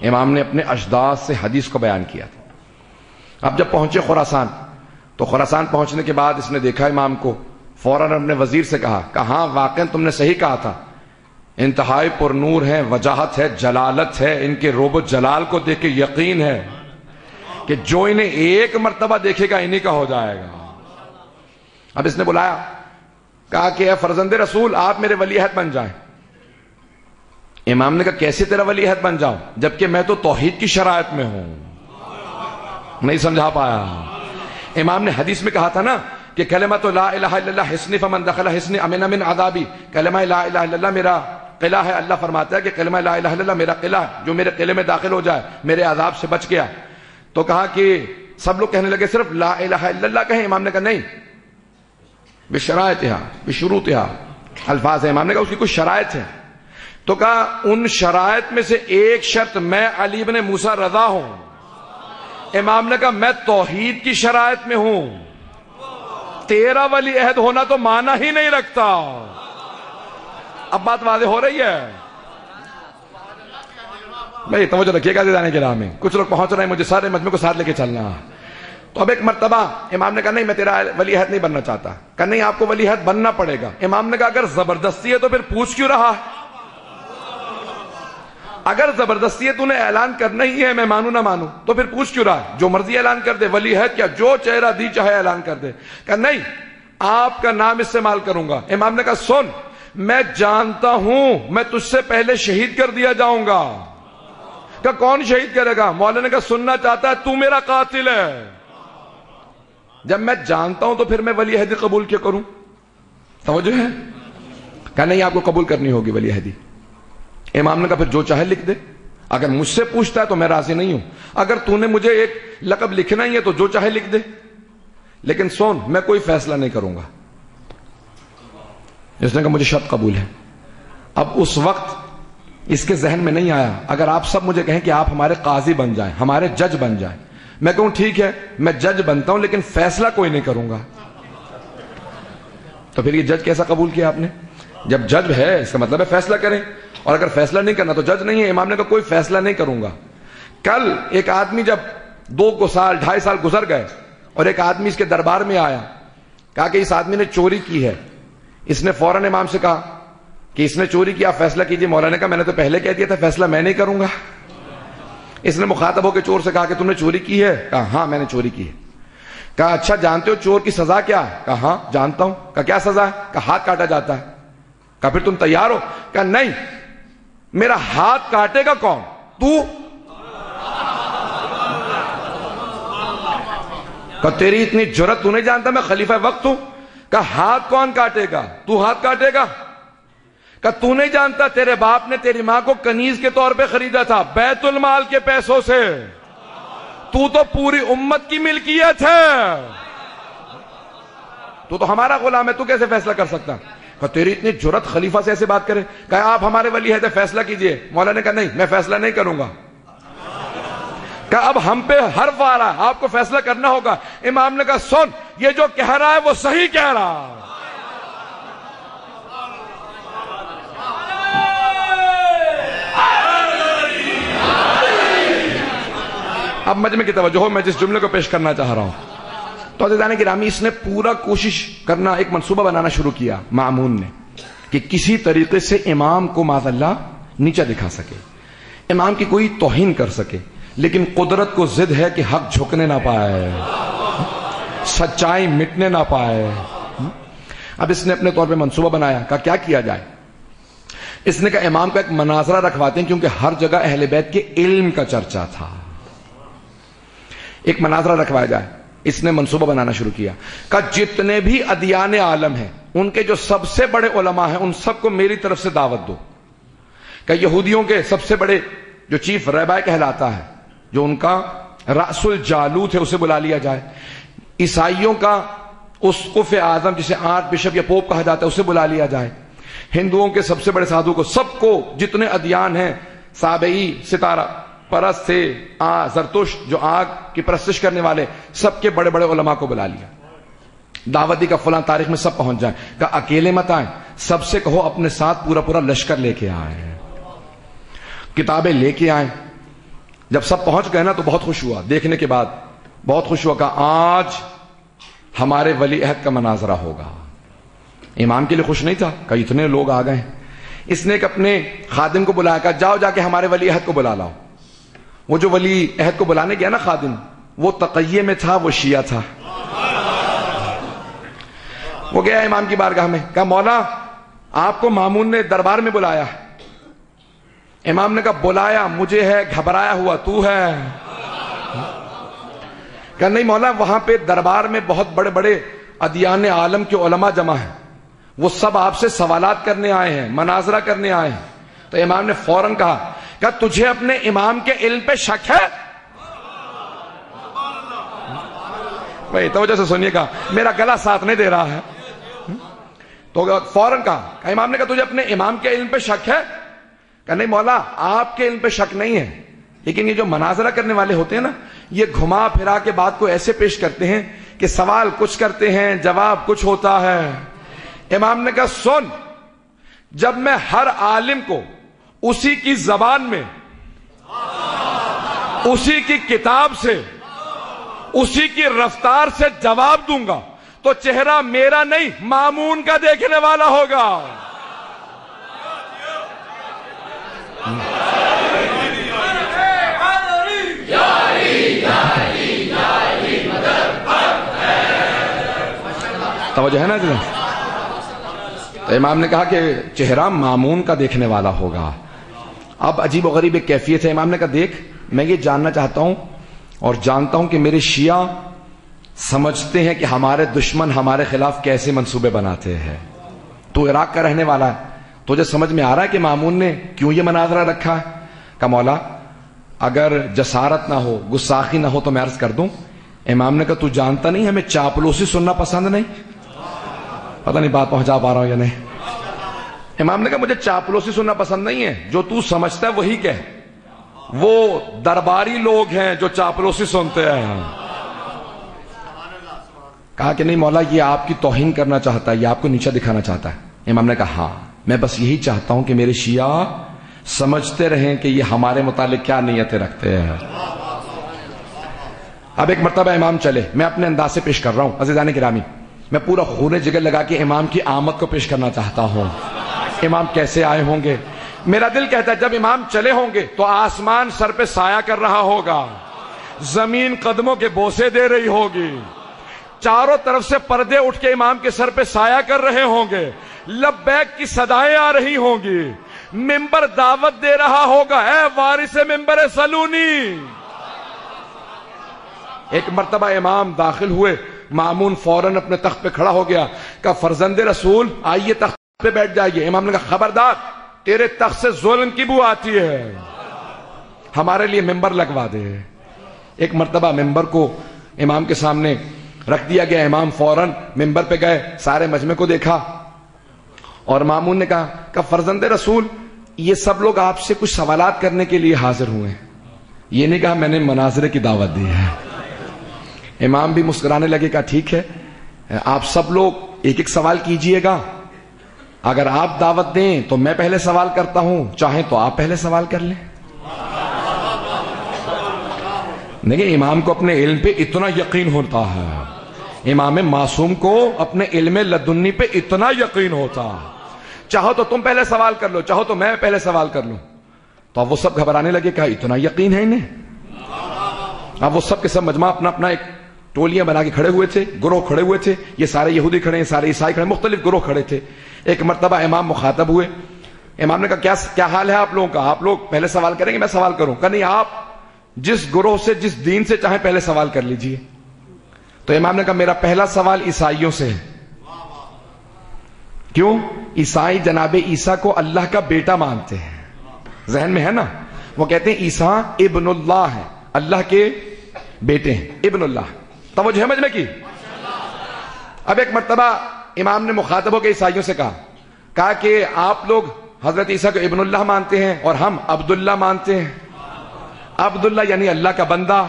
امام نے اپنے اجداد سے حدیث کو بیان کیا تھا۔ اب جب پہنچے خراسان تو خراسان پہنچنے کے بعد اس نے دیکھا امام کو، فوراً اپنے وزیر سے کہا کہ ہاں واقعا تم نے صحیح کہا تھا، انتہائی پر نور ہے، وجاہت ہے، جلالت ہے، ان کے روب و جلال کو دیکھ کے یقین ہے کہ جو انہیں ایک مرتبہ دیکھے گا انہی کا ہو جائے گا۔ اب اس نے بلایا، کہا کہ اے فرزند رسول آپ میرے ولی عہد بن جائیں۔ امام نے کہا کیسے تیرا ولی عہد بن جاؤں جبکہ میں تو توحید کی شرائط میں ہوں؟ نہیں سمجھا پایا۔ امام نے حدیث میں کہا تھا نا کہ کلمۃ لا الہ الا اللہ حصنی فمن دخل حصنی امن من عذابی، کلمہ لا الہ الا اللہ میرا قلعہ ہے۔ اللہ فرماتا ہے کہ کلمہ لا الہ الا اللہ میرا قلعہ ہے، جو میرے قلعے میں داخل ہو جائے میرے عذاب سے بچ گیا۔ تو کہا کہ سب لوگ کہنے لگے صرف لا الہ الا اللہ کہیں؟ امام نے کہا نہیں، بشرائطہا بشروطہا، الفاظ ہیں، امام نے کہا اس کی کچھ شرائط ہیں۔ تو کہا ان شرائط میں سے ایک شرط میں علی بن موسیٰ رضا ہوں۔ امام نے کہا میں توحید کی شرائط میں ہوں، تیرا ولی عہد ہونا تو معنی ہی نہیں رکھتا۔ اب بات واضح ہو رہی ہے بھائی، توجہ رکھیے گا جانے کے راہ میں، کچھ لوگ پہنچ رہے ہیں، مجھے سارے مجمع کو ساتھ لے کے چلنا۔ تو اب ایک مرتبہ امام نے کہا نہیں میں تیرا ولی عہد نہیں بننا چاہتا۔ کہا نہیں آپ کو ولی عہد بننا پڑے گا۔ امام نے کہا اگر زبردستی ہے تو پھر پوچھ کیوں رہا ہے؟ اگر زبردستی ہے تو نے اعلان کرنا ہی ہے، میں مانوں نہ مانوں، تو پھر پوچھ کیوں رہا ہے؟ جو مرضی اعلان کر دے، ولی عہد کیا جو چہرہ دی چاہے اعلان کر دے۔ کہا نہیں آپ کا نام استعمال کروں گا۔ امام نے کہا سن میں جانتا ہوں میں تجھ سے پہلے شہید کر دیا جاؤں گا۔ کہا کون شہید کرے گا؟ مولا نے کہا سننا چاہتا ہے تو میرا قاتل ہے۔ جب میں جانتا ہوں تو پھر میں ولی عہدی قبول کیوں کروں؟ توجہ ہے؟ کہا نہیں آپ کو قبول کرنی ہوگی ولی عہدی۔ امام نے کہا پھر جو چاہے لکھ دے، اگر مجھ سے پوچھتا ہے تو میں راضی نہیں ہوں، اگر تو نے مجھے ایک لقب لکھنا ہی ہے تو جو چاہے لکھ دے، لیکن سن میں کوئی فیصلہ نہیں کروں گا۔ اس نے کہا مجھے شرط قبول ہے۔ اب اس وقت اس کے ذہن میں نہیں آیا اگر آپ سب مجھے کہیں کہ آپ ہمارے قاضی بن جائیں، ہمارے جج بن جائیں، میں کہوں ٹھیک ہے میں جج بنتا ہوں لیکن فیصلہ کوئی نہیں کروں گا، تو پھر یہ جج کیسا قبول کیا آپ نے؟ جب جج ہے اس کا مطلب ہے فیصلہ کریں، اور اگر فیصلہ نہیں کرنا تو جج نہیں ہے۔ امام نے کہا کوئی فیصلہ نہیں کروں گا۔ کل ایک آدمی جب 2 سال 2.5 سال گزر گئے اور ایک آدمی اس کے دربار میں آیا، کہا کہ اس آدمی نے چوری کی ہے۔ اس نے فوراً امام سے کہا کہ اس نے چوری کیا، فیصلہ کیجئے۔ مولا نے کہا میں نے تو پہلے کہہ دیا تھا فیصلہ میں نہیں کروں گا۔ اس نے مخاطب ہو کے چور سے کہا کہ تم نے چوری کی ہے؟ کہا ہاں میں نے چوری کی ہے۔ کہا اچھا جانتے ہو چور کی سزا کیا ہے؟ کہا ہاں جانتا ہوں۔ کہا کیا سزا ہے؟ کہا ہاتھ کاٹا جاتا ہے۔ کہا پھر تم تیار ہو؟ کہا نہیں میرا ہاتھ کاٹے گا کون؟ تو؟ کہا تیری اتنی جرت تو نہیں جانتا میں خلیفہ وقت ہوں؟ کہا ہاتھ کون کاٹے گا؟ تو ہاتھ کاٹے گا؟ کہا تو نہیں جانتا تیرے باپ نے تیری ماں کو کنیز کے طور پہ خریدا تھا بیت المال کے پیسوں سے، تو پوری امت کی ملکیت ہے، تو ہمارا غلام ہے، تو کیسے فیصلہ کر سکتا؟ کہا تیری اتنی جرت خلیفہ سے ایسے بات کرے؟ کہا آپ ہمارے ولی عہد فیصلہ کیجئے۔ مولا نے کہا نہیں میں فیصلہ نہیں کروں گا۔ کہا اب ہم پہ حرف آ رہا ہے، آپ کو فیصلہ کرنا ہوگا۔ امام نے کہا سن یہ جو کہہ رہا ہے وہ صحیح کہہ رہا ہے۔ اب مجمع کی توجہ ہو، میں جس جملے کو پیش کرنا چاہ رہا ہوں تو عزیزان گرامی اس نے پورا کوشش کرنا، ایک منصوبہ بنانا شروع کیا مامون نے کہ کسی طریقے سے امام کو معاذ اللہ نیچا دکھا سکے، امام کی کوئی توہین کر سکے، لیکن قدرت کو ضد ہے کہ حق جھکنے نہ پائے، سچائی مٹنے نہ پائے۔ اب اس نے اپنے طور پہ منصوبہ بنایا، کہا کیا کیا جائے؟ اس نے کہا امام کا ایک مناظرہ رکھواتے ہیں کیونکہ ہر جگہ اہل بیت کے علم کا چرچا تھا، ایک مناظرہ رکھوایا جائے۔ اس نے منصوبہ بنانا شروع کیا، کہ جتنے بھی ادیان عالم ہیں ان کے جو سب سے بڑے علماء ہیں ان سب کو میری طرف سے دعوت دو، کہ یہودیوں کے سب سے بڑے جو چیف رہبر کہلاتا ہے، جو ان کا رأس الجالوت ہے، اسے بلا لیا جائے، عیسائیوں کا اسقف اعظم جسے آرچ بشپ یا پوپ کہا جاتا ہے اسے بلا لیا جائے. ہندوؤں کے سب سے بڑے سادھو کو، سب کو، جتنے ادیان ہیں، سابعی ستارہ پرست تھے، زرتشت جو آگ کی پرستش کرنے والے، سب کے بڑے بڑے علماء کو بلا لیا. دعوت دی کا فلاں تاریخ میں سب پہنچ جائیں. کہا اکیلے مت آئیں، سب سے کہو اپنے ساتھ پورا پورا لشکر لے کے آئیں، کتابیں لے کے آئیں. جب سب پہنچ گئے نا تو بہت خوش ہوا، دیکھنے کے بعد بہت خوش ہوا. کہا آج ہمارے ولی عہد کا مناظرہ ہوگا. امام کے لیے خوش نہیں تھا، کہا اتنے لوگ آ گئے. اس نے ایک اپنے خادم کو بلایا، کہا جاؤ جا کے ہمارے ولی عہد کو بلا لاؤ. وہ جو ولی عہد کو بلانے گیا نا خادم، وہ تقیہ میں تھا، وہ شیعہ تھا. وہ گیا امام کی بارگاہ میں، کہا مولا آپ کو مامون نے دربار میں بلایا. امام نے کہا بلایا مجھے ہے، گھبرایا ہوا تو ہے. کہا نہیں مولا، وہاں پہ دربار میں بہت بڑے بڑے ادیان عالم کے علماء جمع ہیں، وہ سب آپ سے سوالات کرنے آئے ہیں، مناظرہ کرنے آئے ہیں. تو امام نے فوراً کہا کہ تجھے اپنے امام کے علم پہ شک ہے؟ بھائی توجہ سے سنیے گا، میرا گلا ساتھ نہیں دے رہا ہے. تو فوراً کہا، امام نے کہا تجھے اپنے امام کے علم پہ شک ہے؟ کہ نہیں مولا آپ کے علم پہ شک نہیں ہے، لیکن یہ جو مناظرہ کرنے والے ہوتے ہیں نا، یہ گھما پھرا کے بات کو ایسے پیش کرتے ہیں کہ سوال کچھ کرتے ہیں، جواب کچھ ہوتا ہے. امام نے کہا سن، جب میں ہر عالم کو اسی کی زبان میں، اسی کی کتاب سے، اسی کی رفتار سے جواب دوں گا تو چہرہ میرا نہیں مامون کا دیکھنے والا ہوگا. توجہ ہے نا جی؟ تو امام نے کہا کہ چہرہ مامون کا دیکھنے والا ہوگا. اب عجیب و غریب ایک کیفیت ہے. امام نے کہا دیکھ، میں یہ جاننا چاہتا ہوں اور جانتا ہوں کہ میرے شیعہ سمجھتے ہیں کہ ہمارے دشمن ہمارے خلاف کیسے منصوبے بناتے ہیں. تو عراق کا رہنے والا ہے، تجھے سمجھ میں آ رہا ہے کہ مامون نے کیوں یہ مناظرہ رکھا ہے؟ کہ مولا اگر جسارت نہ ہو، گستاخی نہ ہو تو میں عرض کر دوں. امام نے کہا تو جانتا نہیں ہمیں چاپلوسی سننا پسند نہیں. پتہ نہیں بات پہنچا پا رہا ہوں یا نہیں. امام نے کہا مجھے چاپلوسی سننا پسند نہیں ہے، جو تو سمجھتا ہے وہی کہہ. وہ درباری لوگ ہیں جو چاپلوسی سنتے ہیں. کہا کہ نہیں مولا یہ آپ کی توہین کرنا چاہتا ہے، یہ آپ کو نیچا دکھانا چاہتا ہے. امام نے کہا ہاں میں بس یہی چاہتا ہوں کہ میرے شیعہ سمجھتے رہیں کہ یہ ہمارے متعلق کیا نیتیں رکھتے ہیں. اب ایک مرتبہ امام چلے، میں اپنے انداز سے پیش کر رہا ہوں. عزیزان گرامی، میں پورا خون جگر لگا کے امام کی آمد کو پیش کرنا چاہتا ہوں. امام کیسے آئے ہوں گے؟ میرا دل کہتا ہے جب امام چلے ہوں گے تو آسمان سر پہ سایہ کر رہا ہوگا، زمین قدموں کے بوسے دے رہی ہوگی، چاروں طرف سے پردے اٹھ کے امام کے سر پہ سایہ کر رہے ہوں گے، لبیک کی صدائیں آ رہی ہوں گی، ممبر دعوت دے رہا ہوگا، اے وارث ممبر سلونی. ایک مرتبہ امام داخل ہوئے، مامون فوراً اپنے تخت پہ کھڑا ہو گیا. کہا فرزند رسول آئیے تخت پہ بیٹھ جائیے. امام نے کہا خبردار، تیرے تخت سے ظلم کی بو آتی ہے، ہمارے لیے ممبر لگوا دے. ایک مرتبہ ممبر کو امام کے سامنے رکھ دیا گیا. امام فوراً ممبر پہ گئے، سارے مجمع کو دیکھا اور مامون نے کہا کہ فرزند رسول یہ سب لوگ آپ سے کچھ سوالات کرنے کے لیے حاضر ہوئے ہیں. یہ نہیں کہا میں نے مناظرے کی دعوت دی ہے. امام بھی مسکرانے لگے. کہا ٹھیک ہے، آپ سب لوگ ایک ایک سوال کیجئے گا. اگر آپ دعوت دیں تو میں پہلے سوال کرتا ہوں، چاہیں تو آپ پہلے سوال کر لیں. دیکھیں امام کو اپنے علم پہ اتنا یقین ہوتا ہے، امام معصوم کو اپنے علم لدنی پہ اتنا یقین ہوتا ہے. چاہو تو تم پہلے سوال کر لو، چاہو تو میں پہلے سوال کر لوں. تو اب وہ سب گھبرانے لگے. کہا اتنا یقین ہے انہیں؟ اب وہ سب کے سب مجمع اپنا اپنا ایک ٹولیاں بنا کے کھڑے ہوئے تھے، گروہ کھڑے ہوئے تھے. یہ سارے یہودی کھڑے ہیں، سارے عیسائی کھڑے، مختلف گروہ کھڑے تھے. ایک مرتبہ امام مخاطب ہوئے. امام نے کہا کیا حال ہے آپ لوگوں کا؟ آپ لوگ پہلے سوال کریں گے میں سوال کروں؟ کہ نہیں، آپ جس گروہ سے جس دین سے چاہیں پہلے سوال کر لیجئے. تو امام نے کہا میرا پہلا سوال عیسائیوں سے ہے. کیوں؟ عیسائی جناب عیسیٰ کو اللہ کا بیٹا مانتے ہیں. ذہن میں ہے نا، وہ کہتے ہیں عیسیٰ ابن اللہ ہے، اللہ کے بیٹے ہیں، ابن اللہ. توجہ ہے مجمع کی؟ اب ایک مرتبہ امام نے مخاطب ہو کے عیسائیوں سے کہا کہ آپ لوگ حضرت عیسیٰ کو ابن اللہ مانتے ہیں اور ہم عبداللہ مانتے ہیں. عبداللہ یعنی اللہ کا بندہ،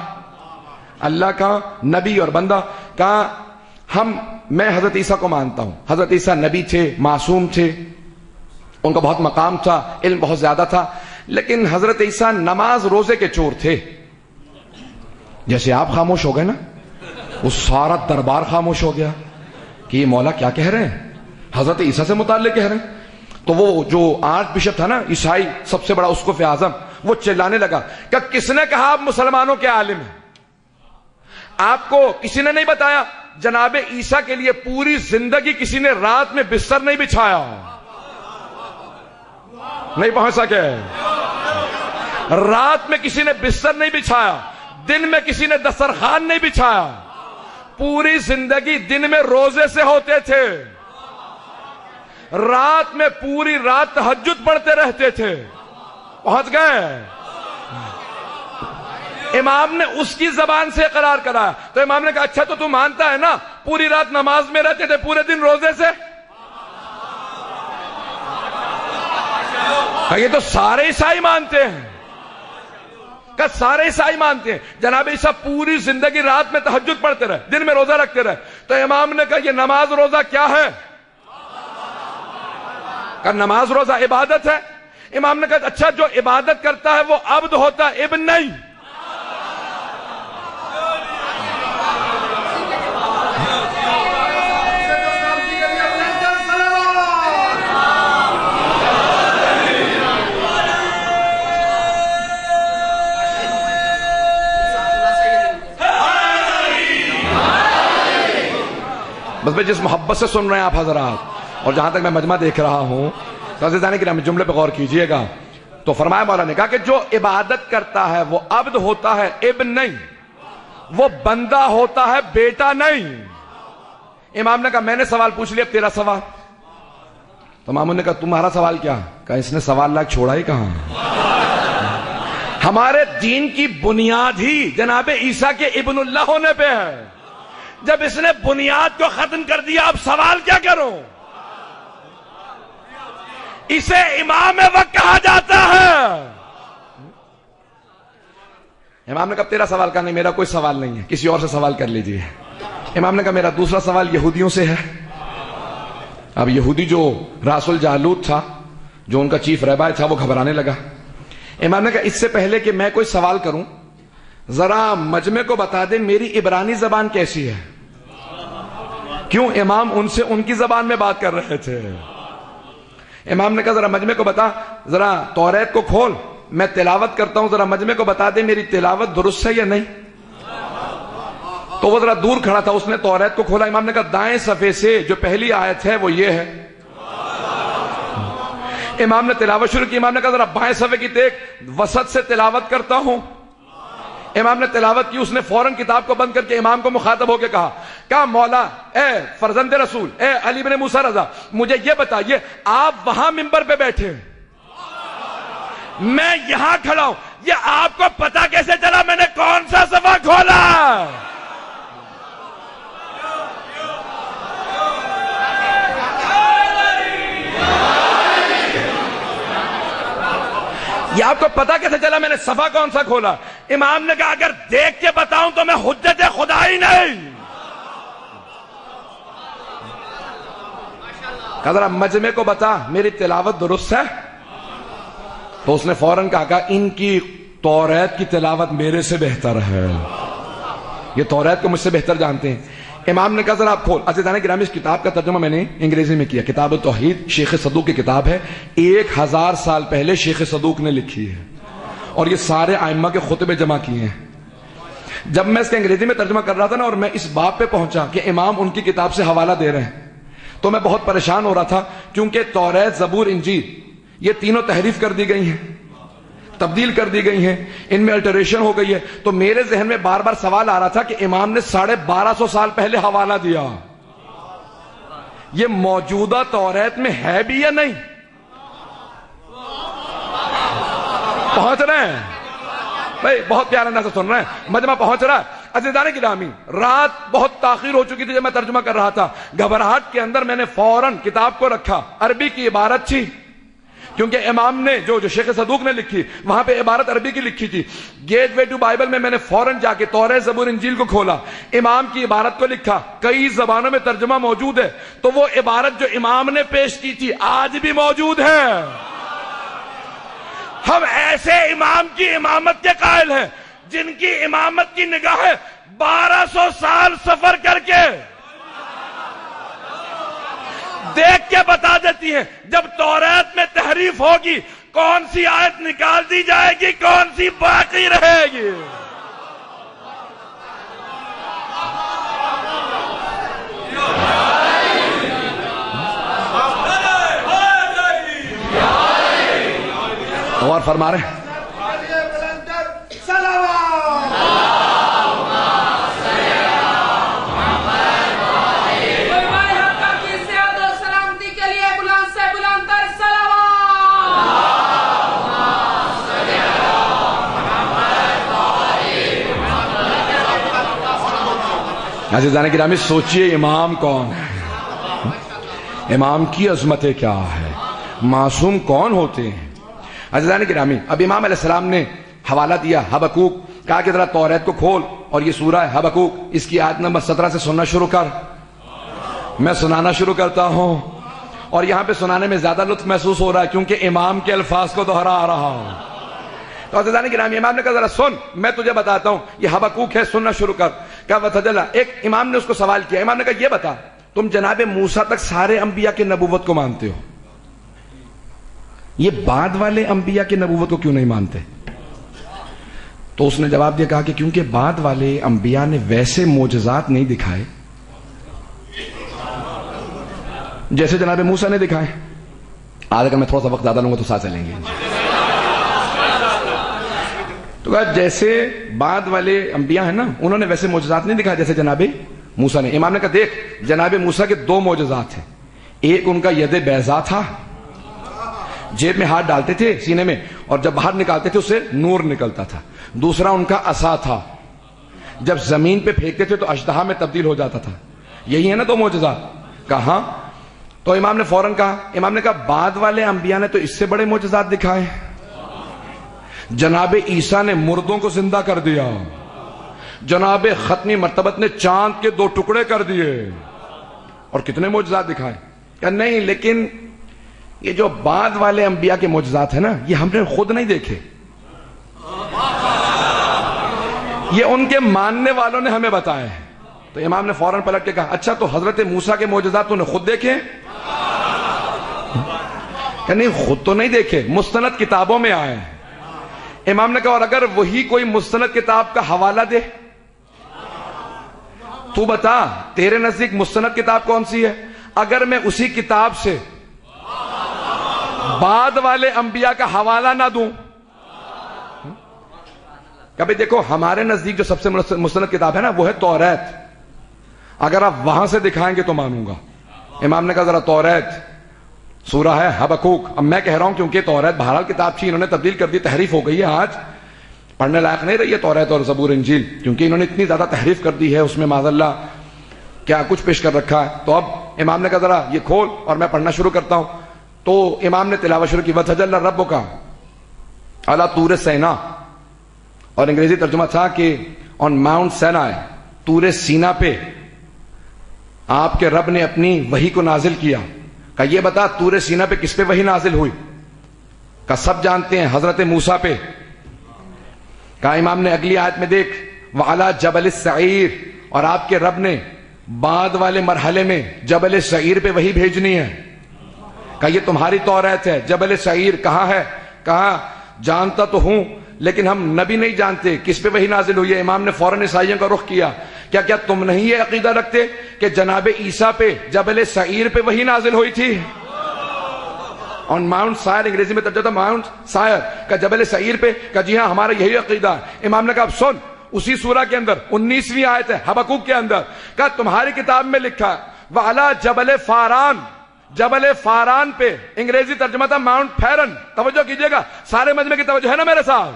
اللہ کا نبی اور بندہ. کہا میں حضرت عیسیٰ کو مانتا ہوں. حضرت عیسیٰ نبی تھے، معصوم تھے، ان کا بہت مقام تھا، علم بہت زیادہ تھا، لیکن حضرت عیسیٰ نماز روزے کے چور تھے. جیسے آپ خاموش ہو گئے نا، وہ سارا دربار خاموش ہو گیا کہ یہ مولا کیا کہہ رہے ہیں، حضرت عیسیٰ سے متعلق کہہ رہے ہیں. تو وہ جو آرچ بشپ تھا نا عیسائی سب سے بڑا اسقف اعظم، وہ چلانے لگا کہ کس نے کہا آپ مسلمانوں کے عالم ہیں؟ آپ کو کسی نے نہیں بتایا جناب عیسیٰ کے لیے پوری زندگی کسی نے رات میں بستر نہیں بچھایا، نہیں پہنچ سکے. رات میں کسی نے بستر نہیں بچھایا، دن میں کسی نے دسترخوان نہیں بچھایا. پوری زندگی دن میں روزے سے ہوتے تھے، رات میں پوری رات تہجد پڑھتے رہتے تھے. پہنچ گئے. امام نے اس کی زبان سے اقرار کرایا. تو امام نے کہا اچھا تو تم مانتا ہے نا پوری رات نماز میں رہتے تھے، پورے دن روزے سے؟ یہ تو سارے عیسائی مانتے ہیں. کہ سارے عیسائی مانتے ہیں جناب عیسیٰ پوری زندگی رات میں تہجد پڑھتے رہے، دن میں روزہ رکھتے رہے. تو امام نے کہا یہ نماز روزہ کیا ہے؟ کہ نماز روزہ عبادت ہے. امام نے کہا اچھا جو عبادت کرتا ہے وہ عبد ہوتا ہے، ابن نہیں. بس میں جس محبت سے سن رہے ہیں آپ حضرات، اور جہاں تک میں مجمع دیکھ رہا ہوں عزیزان کرام جملے پہ غور کیجئے گا. تو فرمایا مولا نے کہا کہ جو عبادت کرتا ہے وہ عبد ہوتا ہے، ابن نہیں. وہ بندہ ہوتا ہے، بیٹا نہیں. امام نے کہا میں نے سوال پوچھ لیا، تیرا سوال. تو امام نے کہا تمہارا سوال کیا؟ کہا اس نے سوال لاکھ چھوڑا ہی کہاں. ہمارے دین کی بنیاد ہی جناب عیسیٰ کے ابن اللہ ہونے پہ ہے. جب اس نے بنیاد کو ختم کر دیا اب سوال کیا کروں؟ اسے امام وقت کہا جاتا ہے. امام نے کہا تیرا سوال کا نہیں، میرا کوئی سوال نہیں ہے، کسی اور سے سوال کر لیجئے. امام نے کہا میرا دوسرا سوال یہودیوں سے ہے. اب یہودی جو راس الجالوت تھا، جو ان کا چیف رہبر تھا، وہ گھبرانے لگا. امام نے کہا اس سے پہلے کہ میں کوئی سوال کروں ذرا مجمع کو بتا دیں میری عبرانی زبان کیسی ہے. کیوں امام ان سے ان کی زبان میں بات کر رہے تھے. امام نے کہا ذرا مجمع کو بتا، ذرا توریت کو کھول، میں تلاوت کرتا ہوں، ذرا مجمع کو بتا دے میری تلاوت درست ہے یا نہیں. تو وہ ذرا دور کھڑا تھا، اس نے توریت کو کھولا. امام نے کہا دائیں صفحے سے جو پہلی آیت ہے وہ یہ ہے. امام نے تلاوت شروع کی. امام نے کہا ذرا بائیں صفحے کی دیکھ، وسط سے تلاوت کرتا ہوں. امام نے تلاوت کی. اس نے فوراً کتاب کو بند کر کے امام کو مخاطب ہو کے کہا مولا اے فرزند رسول، اے علی بن موسیٰ رضا، مجھے یہ بتائیے آپ وہاں منبر پہ بیٹھے، میں یہاں کھڑا ہوں، یہ آپ کو پتا کیسے چلا میں نے کون سا صفحہ کھولا؟ یہ آپ کو پتا کیسے چلا میں نے صفحہ کون سا کھولا؟ امام نے کہا اگر دیکھ کے بتاؤں تو میں حجت خدا ہی نہیں. کہا ذرا مجمع کو بتا میری تلاوت درست ہے. تو اس نے فوراً کہا ان کی توریت کی تلاوت میرے سے بہتر ہے، یہ توریت کو مجھ سے بہتر جانتے ہیں. امام نے کہا ذرا آپ کھول. عزیزان گرامی اس کتاب کا ترجمہ میں نے انگریزی میں کیا. کتاب التوحید شیخ صدوق کی کتاب ہے، 1000 سال پہلے شیخ صدوق نے لکھی ہے، اور یہ سارے ائمہ کے خطبے جمع کیے ہیں. جب میں اس کے انگریزی میں ترجمہ کر رہا تھا نا اور میں اس باب پہ پہنچا کہ امام ان کی کتاب سے حوالہ دے رہے ہیں تو میں بہت پریشان ہو رہا تھا، کیونکہ توریت، زبور، انجیل یہ تینوں تحریف کر دی گئی ہیں، تبدیل کر دی گئی ہیں، ان میں الٹریشن ہو گئی ہے. تو میرے ذہن میں بار بار سوال آ رہا تھا کہ امام نے 1250 سال پہلے حوالہ دیا، یہ موجودہ توریت میں ہے بھی یا نہیں؟ پہنچ رہے ہیں بھائی؟ بہت پیارا انداز سے سن رہے ہیں، مجمع پہنچ رہا ہے. عزیزان گرامی، رات بہت تاخیر ہو چکی تھی جب میں ترجمہ کر رہا تھا، گھبراہٹ کے اندر میں نے فوراً کتاب کو رکھا، عربی کی عبارت تھی کیونکہ امام نے جو شیخ صدوق نے لکھی وہاں پہ عبارت عربی کی لکھی تھی۔ گیٹ وے ٹو بائبل میں نے فوراً جا کے توریت زبور انجیل کو کھولا، امام کی عبارت کو لکھا، کئی زبانوں میں ترجمہ موجود ہے، تو وہ عبارت جو امام نے پیش کی تھی آج بھی موجود ہے۔ ہم ایسے امام کی امامت کے قائل ہیں جن کی امامت کی نگاہ 1200 سال سفر کر کے دیکھ کے بتا دیتی ہیں جب توریت میں تحریف ہوگی کون سی آیت نکال دی جائے گی، کون سی باقی رہے گی۔ اور فرما رہے ہیں عزیزان گرامی، سوچئے امام کون ہے، امام کی عظمتیں کیا ہے، معصوم کون ہوتے ہیں۔ عزیزان گرامی، اب امام علیہ السلام نے حوالہ دیا حبقوق، کہا کہ ذرا توریت کو کھول اور یہ سورہ ہے حبقوق، اس کی آیت نمبر 17 سے سننا شروع کر۔ میں سنانا شروع کرتا ہوں اور یہاں پہ سنانے میں زیادہ لطف محسوس ہو رہا ہے کیونکہ امام کے الفاظ کو دہرا رہا ہوں۔ تو عزیزان گرامی، امام نے کہا ذرا سن، میں تجھے بتاتا ہوں، یہ حبقوق ہے، سننا شروع کر۔ کہا وتجلا، ایک امام نے اس کو سوال کیا، امام نے کہا یہ بتا تم جناب موسیٰ تک سارے انبیاء کی نبوت کو مانتے ہو، یہ بعد والے انبیاء کی نبوت کو کیوں نہیں مانتے؟ تو اس نے جواب دیا، کہا کہ کیونکہ بعد والے انبیاء نے ویسے معجزات نہیں دکھائے جیسے جناب موسیٰ نے دکھائے۔ آج اگر میں تھوڑا سا وقت زیادہ لوں گا تو ساتھ چلیں گے۔ تو کہا جیسے بعد والے انبیاء ہیں نا انہوں نے ویسے معجزات نہیں دکھائے جیسے جناب موسیٰ نے۔ امام نے کہا دیکھ جناب موسیٰ کے دو معجزات ہیں، ایک ان کا ید بیضا تھا، جیب میں ہاتھ ڈالتے تھے سینے میں اور جب باہر نکالتے تھے اسے نور نکلتا تھا، دوسرا ان کا عصا تھا، جب زمین پہ پھینکتے تھے تو اژدہا میں تبدیل ہو جاتا تھا۔ یہی ہے نا دو معجزات؟ کہا تو امام نے فوراً کہا، امام نے کہا بعد والے انبیاء نے تو اس سے بڑے معجزات دکھائے، جناب عیسیٰ نے مردوں کو زندہ کر دیا، جناب ختمی مرتبت نے چاند کے 2 ٹکڑے کر دیے، اور کتنے معجزات دکھائے۔ کہ نہیں، لیکن یہ جو بعد والے انبیاء کے معجزات ہیں نا یہ ہم نے خود نہیں دیکھے، یہ ان کے ماننے والوں نے ہمیں بتائے ہیں۔ تو امام نے فوراً پلٹ کے کہا اچھا تو حضرت موسیٰ کے معجزات تو نے خود دیکھے؟ کہ نہیں خود تو نہیں دیکھے، مستند کتابوں میں آئے ہیں۔ امام نے کہا اور اگر وہی کوئی مستند کتاب کا حوالہ دے تو بتا تیرے نزدیک مستند کتاب کون سی ہے؟ اگر میں اسی کتاب سے بعد والے انبیاء کا حوالہ نہ دوں، کہ بھئی دیکھو ہمارے نزدیک جو سب سے مستند کتاب ہے نا وہ ہے توریت، اگر آپ وہاں سے دکھائیں گے تو مانوں گا۔ امام نے کہا ذرا توریت سورہ ہے حبقوق، اب میں کہہ رہا ہوں کیونکہ توریت بہرحال کتاب تھی، انہوں نے تبدیل کر دی، تحریف ہو گئی ہے، آج پڑھنے لائق نہیں رہی ہے توریت اور زبور انجیل، کیونکہ انہوں نے اتنی زیادہ تحریف کر دی ہے، اس میں معاذ اللہ کیا کچھ پیش کر رکھا ہے۔ تو اب امام نے کہا ذرا یہ کھول اور میں پڑھنا شروع کرتا ہوں۔ تو امام نے تلاوت شروع کی، وَتَجَلَّ رَبُّكَ عَلَى طُورِ سینا، اور انگریزی ترجمہ تھا کہ آن ماؤنٹ سینائی، طور سینا پہ آپ کے رب نے اپنی وحی کو نازل کیا۔ کہ یہ بتا طور سینا پہ کس پہ وحی نازل ہوئی؟ کہ سب جانتے ہیں حضرت موسیٰ پہ۔ کہا امام نے اگلی آیت میں دیکھ وَعَلَى جَبَلِ السَّعِيرِ، اور آپ کے رب نے بعد والے مرحلے میں جبل سعیر پہ وحی بھیجنی ہے۔ کہا یہ تمہاری توریت ہے، جبل سعیر کہاں ہے؟ کہا جانتا تو ہوں لیکن ہم نبی نہیں جانتے کس پہ وحی نازل ہوئی ہے۔ امام نے فوراً عیسائیوں کا رخ کیا، کیا تم نہیں یہ عقیدہ رکھتے کہ جناب عیسیٰ پہ جبل سعیر پہ وحی نازل ہوئی تھی؟ آن ماؤنٹ سائر، انگریزی میں ترجمہ ماؤنٹ سائر، کا جبل سعیر پہ، کہ جی ہاں ہمارا یہی عقیدہ ہے۔ امام نے کہا اب سن، اسی سورہ کے اندر 19ویں آیت ہے حبقوق کے اندر، کہا تمہاری کتاب میں لکھا ہے وَعَلَى جَبَلِ فاران، جبل فاران پہ، انگریزی ترجمہ تھا ماؤنٹ پھیرن۔ توجہ کیجئے گا، سارے مجمع کی توجہ ہے نا میرے ساتھ؟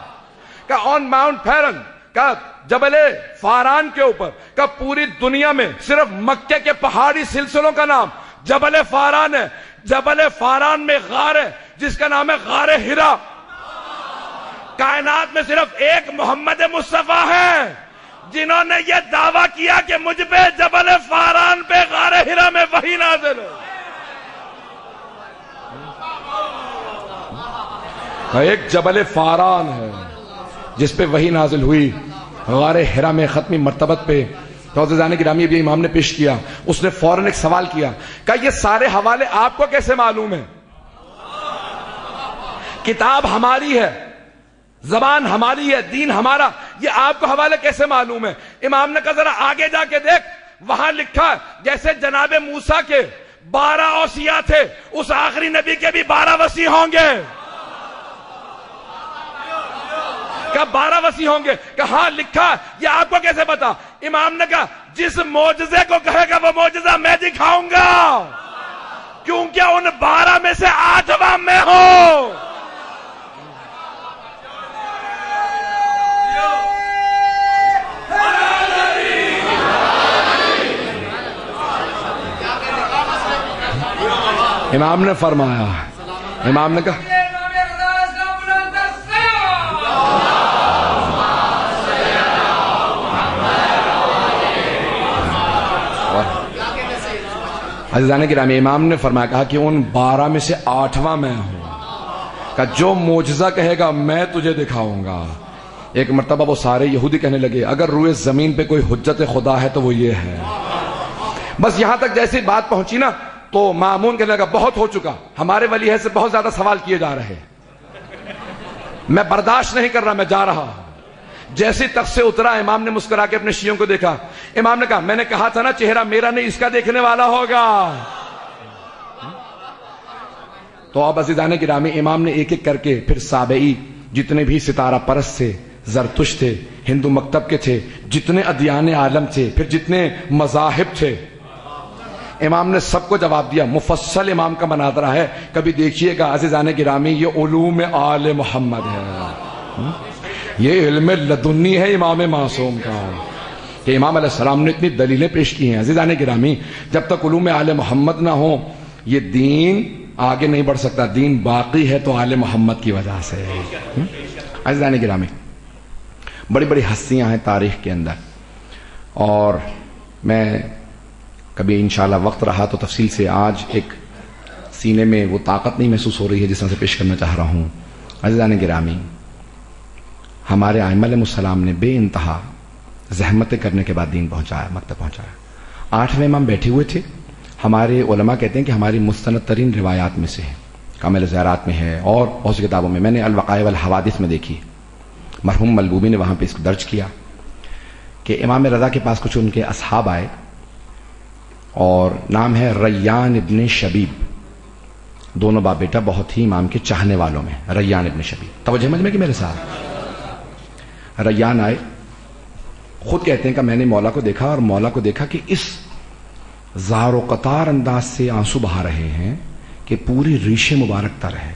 کہ آن ماؤنٹ پھیرن کہ جبل فاران کے اوپر کہ پوری دنیا میں صرف مکے کے پہاڑی سلسلوں کا نام جبل فاران ہے. جبل فاران میں غار ہے جس کا نام ہے غار ہرا. کائنات میں صرف ایک محمد مصطفیٰ ہے جنہوں نے یہ دعویٰ کیا کہ مجھ پہ جبل فاران پہ غار ہرا میں وحی نازل ہے. ایک جبل فاران ہے جس پہ وحی نازل ہوئی. غار ہرا میں ختمی مرتبت پہ عزیزان گرامی ابھی امام نے پیش کیا. اس نے فوراً ایک سوال کیا کہ یہ سارے حوالے آپ کو کیسے معلوم ہیں؟ کتاب ہماری ہے، زبان ہماری ہے، دین ہمارا، یہ آپ کو حوالے کیسے معلوم ہے؟ امام نے کہا ذرا آگے جا کے دیکھ، وہاں لکھا جیسے جناب موسیٰ کے 12 اوصیاء تھے، اس آخری نبی کے بھی 12 وصی ہوں گے. کہ 12 وصی ہوں گے؟ کہ ہاں لکھا. یہ آپ کو کیسے پتا؟ امام نے کہا جس معجزے کو کہے گا وہ معجزہ میں دکھاؤں گا، کیونکہ ان 12 میں سے 8واں میں ہوں. امام نے فرمایا، امام نے کہا عزیزان گرامی، امام نے فرمایا کہا کہ ان 12 میں سے 8واں میں ہوں، کہ جو معجزہ کہے گا میں تجھے دکھاؤں گا. ایک مرتبہ وہ سارے یہودی کہنے لگے اگر روئے زمین پہ کوئی حجت خدا ہے تو وہ یہ ہے. بس یہاں تک جیسی بات پہنچی نا تو مامون کہنے لگا بہت ہو چکا، ہمارے ولی ہے سے بہت زیادہ سوال کیے جا رہے، میں برداشت نہیں کر رہا، میں جا رہا ہوں. جیسے تخت سے اترا امام نے مسکرا کے اپنے شیعوں کو دیکھا. امام نے کہا میں نے کہا تھا نا چہرہ میرا نہیں اس کا دیکھنے والا ہوگا. تو اب عزیزان گرامی امام نے ایک ایک کر کے پھر سابعی جتنے بھی ستارہ پرست تھے، زرتشت تھے، ہندو مکتب کے تھے، جتنے ادیان عالم تھے، پھر جتنے مذاہب تھے، امام نے سب کو جواب دیا. مفصل امام کا مناظرہ ہے، کبھی دیکھیے گا عزیزان گرامی. یہ علوم آل محمد ہے، یہ علم لدنی ہے امام معصوم کا کہ امام علیہ السلام نے اتنی دلیلیں پیش کی ہیں. عزیزان گرامی جب تک علوم آل محمد نہ ہو یہ دین آگے نہیں بڑھ سکتا. دین باقی ہے تو آل محمد کی وجہ سے. عزیزان گرامی بڑی بڑی ہستیاں ہیں تاریخ کے اندر، اور میں کبھی انشاءاللہ وقت رہا تو تفصیل سے آج ایک سینے میں وہ طاقت نہیں محسوس ہو رہی ہے جس طرح سے پیش کرنا چاہ رہا ہوں. عزیزان گرامی ہمارے ائمہ علیہ السلام نے بے انتہا زحمتیں کرنے کے بعد دین پہنچایا، مکتب پہنچایا. 8ویں امام بیٹھے ہوئے تھے. ہمارے علماء کہتے ہیں کہ ہماری مستند ترین روایات میں سے ہے، کامل زیارات میں ہے اور بہت سی کتابوں میں. میں نے الوقائع والحوادث میں دیکھی، مرحوم ملبوبی نے وہاں پہ اس کو درج کیا کہ امام رضا کے پاس کچھ ان کے اصحاب آئے اور نام ہے ریان ابن شبیب. دونوں باپ بیٹا بہت ہی امام کے چاہنے والوں میں. ریان ابن شبیب، توجہ سمجھ میں کہ میرے ساتھ. ریان آئے، خود کہتے ہیں کہ میں نے مولا کو دیکھا اور مولا کو دیکھا کہ اس زار و قطار انداز سے آنسو بہا رہے ہیں کہ پوری ریش مبارک تر ہے،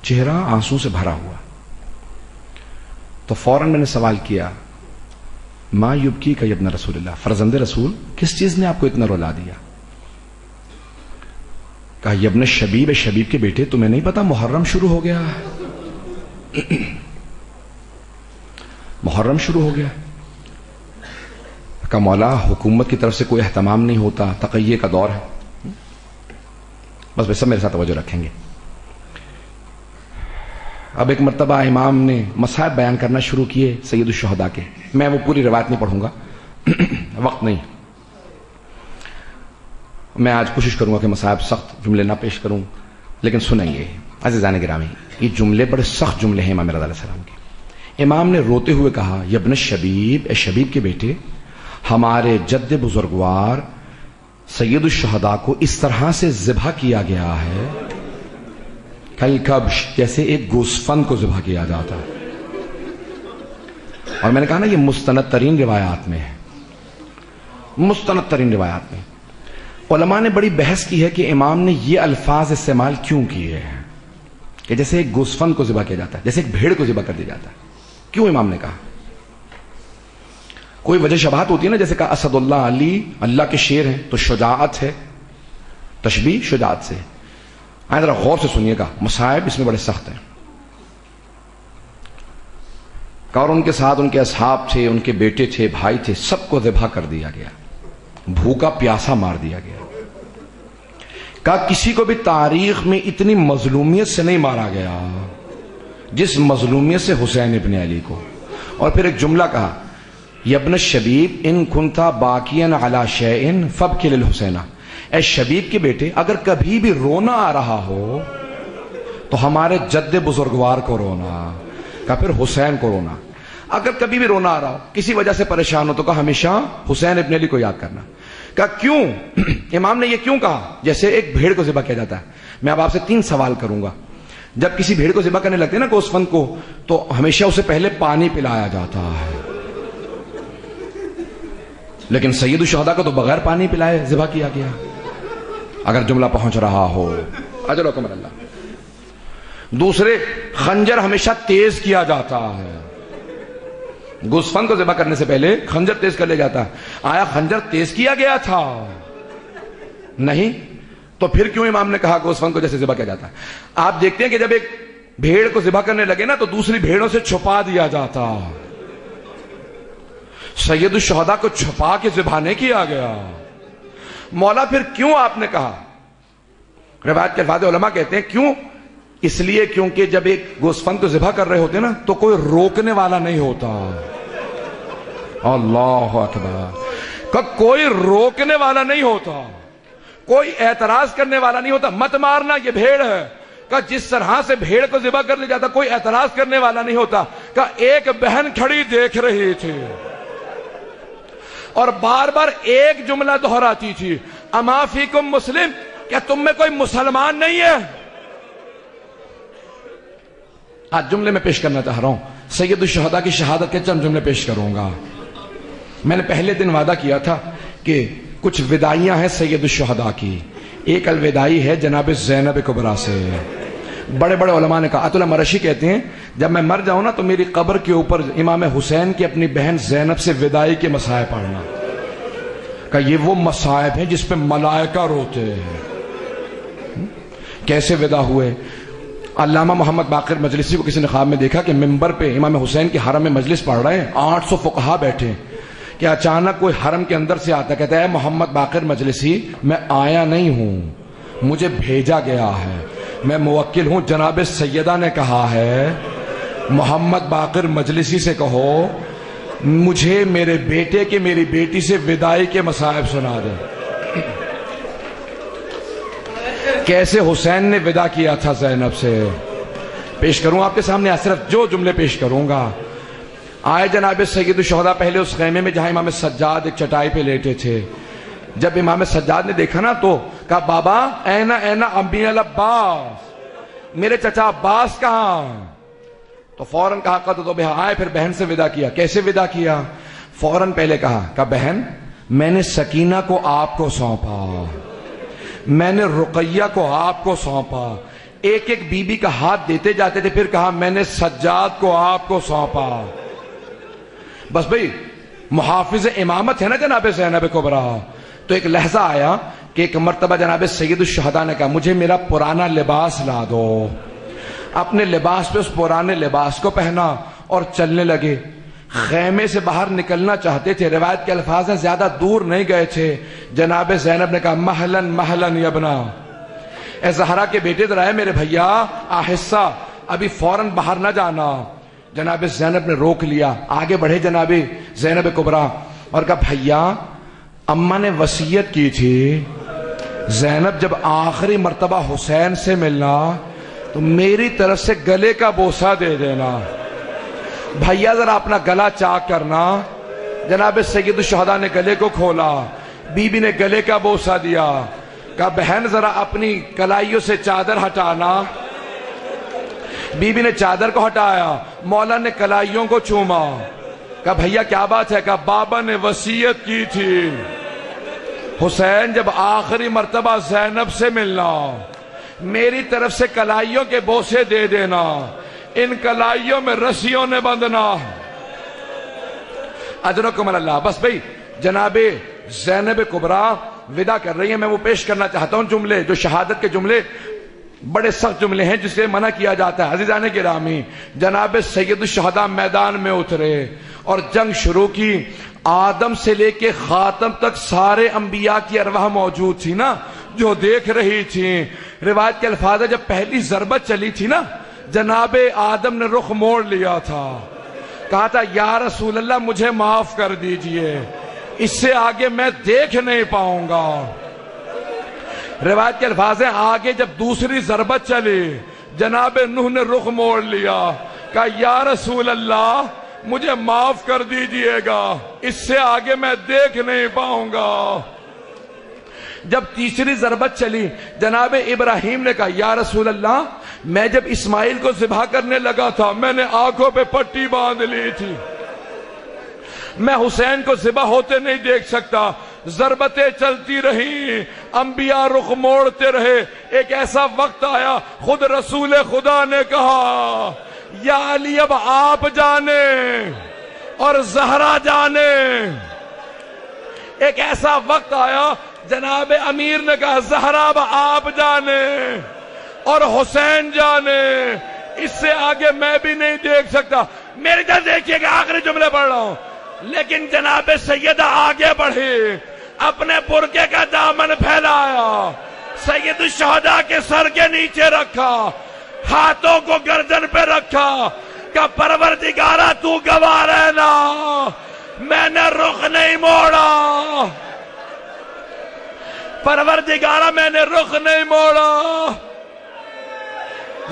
چہرہ آنسو سے بھرا ہوا. تو فوراً میں نے سوال کیا ما یبکی کا ابن رسول اللہ، فرزند رسول کس چیز نے آپ کو اتنا رلا دیا؟ کہا ابن شبیب، شبیب کے بیٹے تمہیں نہیں پتا محرم شروع ہو گیا، محرم شروع ہو گیا. کہا مولا حکومت کی طرف سے کوئی اہتمام نہیں ہوتا، تقیہ کا دور ہے. بس بھائی سب میرے ساتھ توجہ رکھیں گے. اب ایک مرتبہ امام نے مصائب بیان کرنا شروع کیے سید الشہداء کے. میں وہ پوری روایت نہیں پڑھوں گا، وقت نہیں. میں آج کوشش کروں گا کہ مصائب سخت جملے نہ پیش کروں، لیکن سنیں گے. عزیزان گرامی یہ جملے بڑے سخت جملے ہیں امام رضا علیہ السلام کے. امام نے روتے ہوئے کہا ابن شبیب، اے شبیب کے بیٹے، ہمارے جد بزرگوار سید الشہداء کو اس طرح سے ذبح کیا گیا ہے کل کبش، جیسے ایک گوسفند کو ذبح کیا جاتا ہے. اور میں نے کہا نا یہ مستند ترین روایات میں ہے، مستند ترین روایات میں. علماء نے بڑی بحث کی ہے کہ امام نے یہ الفاظ استعمال کیوں کیے ہیں کہ جیسے ایک گوسفند کو ذبح کیا جاتا ہے، جیسے ایک بھیڑ کو ذبح کر دیا جاتا ہے. کیوں امام نے کہا؟ کوئی وجہ شبہات ہوتی ہے نا، جیسے کہا اسد اللہ علی، اللہ کے شیر ہیں تو شجاعت ہے، تشبیہ شجاعت سے۔ آئیں ذرا غور سے سنیے گا، مصائب اس میں بڑے سخت ہیں۔ اور ان کے ساتھ ان کے اصحاب تھے، ان کے بیٹے تھے، بھائی تھے، سب کو ذبح کر دیا گیا، بھوکا پیاسا مار دیا گیا۔ کہا کسی کو بھی تاریخ میں اتنی مظلومیت سے نہیں مارا گیا جس مظلومیت سے حسین ابن علی کو۔ اور پھر ایک جملہ کہا، یبن الشبیب ان کنتا باقیا علی شیء فابکی للحسین، اے شبیب کے بیٹے اگر کبھی بھی رونا آ رہا ہو تو ہمارے جد بزرگوار کو رونا، کہا پھر حسین کو رونا۔ اگر کبھی بھی رونا آ رہا ہو، کسی وجہ سے پریشان ہو، تو کہا ہمیشہ حسین ابن علی کو یاد کرنا۔ کہا کیوں؟ امام نے یہ کیوں کہا؟ جیسے ایک بھیڑ کو ذبح کیا جاتا ہے۔ میں اب آپ سے 3 سوال کروں گا۔ جب کسی بھیڑ کو ذبح کرنے لگتے ہیں نا گوسفند کو، تو ہمیشہ اسے پہلے پانی پلایا جاتا ہے، لیکن سید الشہداء کو تو بغیر پانی پلائے ذبح کیا گیا۔ اگر جملہ پہنچ رہا ہو، اجر و کمر اللہ۔ دوسرے، خنجر ہمیشہ تیز کیا جاتا ہے، گوسفند کو ذبح کرنے سے پہلے خنجر تیز کر لیا جاتا ہے۔ آیا خنجر تیز کیا گیا تھا؟ نہیں، تو پھر کیوں امام نے کہا گوسفند کو جیسے ذبح کیا جاتا ہے؟ آپ دیکھتے ہیں کہ جب ایک بھیڑ کو ذبح کرنے لگے نا تو دوسری بھیڑوں سے چھپا دیا جاتا، سید الشہداء کو چھپا کے ذبح نہیں کیا گیا۔ مولا پھر کیوں آپ نے کہا؟ روایت کے الفاظ علماء کہتے ہیں کیوں؟ اس لیے کیونکہ جب ایک گوسفند کو ذبح کر رہے ہوتے نا تو کوئی روکنے والا نہیں ہوتا۔ اللہ اکبر، کوئی روکنے والا نہیں ہوتا، کوئی اعتراض کرنے والا نہیں ہوتا، مت مارنا یہ بھیڑ ہے۔ کہ جس طرح سے بھیڑ کو ذبح کر لیا جاتا کوئی اعتراض کرنے والا نہیں ہوتا۔ کہ ایک بہن کھڑی دیکھ رہی تھی اور بار بار ایک جملہ دہراتی تھی، اما فیکم مسلم، کیا تم میں کوئی مسلمان نہیں ہے؟ آج جملے میں پیش کرنا چاہ رہا ہوں، سید الشہداء کی شہادت کے چند جملے پیش کروں گا۔ میں نے پہلے دن وعدہ کیا تھا کہ کچھ وداعیاں ہیں سید الشہداء کی۔ ایک الوداعی ہے جناب زینب کبریٰ سے۔ بڑے بڑے علماء نے کہا، عطا اللہ مرشی کہتے ہیں جب میں مر جاؤں نا تو میری قبر کے اوپر امام حسین کی اپنی بہن زینب سے وداعی کے مصائب پڑھنا، کہ یہ وہ مصائب ہیں جس پہ ملائکہ روتے ہیں۔ کیسے ودا ہوئے؟ علامہ محمد باقر مجلسی کو کسی نے خواب میں دیکھا کہ ممبر پہ امام حسین کے حرم میں مجلس پڑھ رہے ہیں، 800 فقہا بیٹھے ہیں، کہ اچانک کوئی حرم کے اندر سے آتا کہتا ہے محمد باقر مجلسی میں آیا نہیں ہوں، مجھے بھیجا گیا ہے، میں موکل ہوں۔ جناب سیدہ نے کہا ہے محمد باقر مجلسی سے کہو مجھے میرے بیٹے کے میری بیٹی سے وداعی کے مصائب سنا دے۔ کیسے حسین نے ودا کیا تھا زینب سے، پیش کروں آپ کے سامنے، صرف جو جملے پیش کروں گا۔ آئے جناب سید الشہداء پہلے اس خیمے میں جہاں امام سجاد ایک چٹائی پہ لیٹے تھے۔ جب امام سجاد نے دیکھا نا تو کہا بابا اینا اینا امی العباس، میرے چچا عباس کہاں؟ تو فوراً کہا قد تو بہا، آئے پھر بہن سے ودا کیا۔ کیسے ودا کیا؟ فوراً پہلے کہا بہن میں نے سکینہ کو آپ کو سونپا، میں نے رقیہ کو آپ کو سونپا، ایک ایک بی بی کا ہاتھ دیتے جاتے تھے، پھر کہا میں نے سجاد کو آپ کو سونپا۔ بس بھئی محافظ امامت ہے نا جناب زینب کبریٰ، تو ایک لحظہ آیا کہ ایک مرتبہ جناب سید الشہداء نے کہا مجھے میرا پرانا لباس لا دو۔ اپنے لباس پہ اس پرانے لباس کو پہنا اور چلنے لگے، خیمے سے باہر نکلنا چاہتے تھے۔ روایت کے الفاظ ہیں زیادہ دور نہیں گئے تھے، جناب زینب نے کہا مہلن مہلن یبنا، اے زہرا کے بیٹے ذرا ہے میرے بھیا آہستہ، ابھی فوراً باہر نہ جانا۔ جناب زینب نے روک لیا، آگے بڑھے جناب زینب کبریٰ اور کہا بھیا اماں نے وصیت کی تھی زینب جب آخری مرتبہ حسین سے ملنا تو میری طرف سے گلے کا بوسہ دے دینا، بھیا ذرا اپنا گلا چاک کرنا۔ جناب سید الشہداء نے گلے کو کھولا، بی بی نے گلے کا بوسہ دیا، کہا بہن ذرا اپنی کلائیوں سے چادر ہٹانا۔ بی بی نے چادر کو ہٹایا، مولا نے کلائیوں کو چوما، کہا بھیا کیا بات ہے؟ کہا بابا نے وصیت کی تھی حسین جب آخری مرتبہ زینب سے ملنا میری طرف سے کلائیوں کے بوسے دے دینا، ان کلائیوں میں رسیوں نے بندھنا۔ اجرکم اللہ. بس بھئی جناب زینب کبریٰ ودا کر رہی ہیں. میں وہ پیش کرنا چاہتا ہوں جملے، جو شہادت کے جملے بڑے سخت جملے ہیں جسے منع کیا جاتا ہے. عزیزان گرامی، جناب سید الشہداء میدان میں اترے اور جنگ شروع کی. آدم سے لے کے خاتم تک سارے انبیاء کی ارواح موجود تھی نا، جو دیکھ رہی تھی. روایت کے الفاظ ہے جب پہلی ضربت چلی تھی نا، جناب آدم نے رخ موڑ لیا تھا، کہا تھا یا رسول اللہ مجھے معاف کر دیجئے، اس سے آگے میں دیکھ نہیں پاؤں گا. روایت کے الفاظ ہیں آگے جب دوسری ضربت چلی، جناب نوح نے رخ موڑ لیا، کہا یا رسول اللہ مجھے معاف کر دیجئے گا، اس سے آگے میں دیکھ نہیں پاؤں گا. جب تیسری ضربت چلی، جناب ابراہیم نے کہا یا رسول اللہ میں جب اسماعیل کو ذبح کرنے لگا تھا میں نے آنکھوں پہ پٹی باندھ لی تھی، میں حسین کو ذبح ہوتے نہیں دیکھ سکتا. ضربتیں چلتی رہیں، انبیاء رخ موڑتے رہے. ایک ایسا وقت آیا خود رسول خدا نے کہا یا علی اب آپ جانے اور زہرا جانے. ایک ایسا وقت آیا جناب امیر نے کہا زہرا اب آپ جانے اور حسین جانے، اس سے آگے میں بھی نہیں دیکھ سکتا. میری طرف دیکھیے کہ آخری جملے پڑھ رہا ہوں. لیکن جناب سیدہ آگے بڑھی، اپنے برقعے کا دامن پھیلایا، سید الشہداء کے سر کے نیچے رکھا، ہاتھوں کو گردن پہ رکھا، کہ پروردگارہ تو گواہ رہنا میں نے رخ نہیں موڑا، پروردگارہ میں نے رخ نہیں موڑا.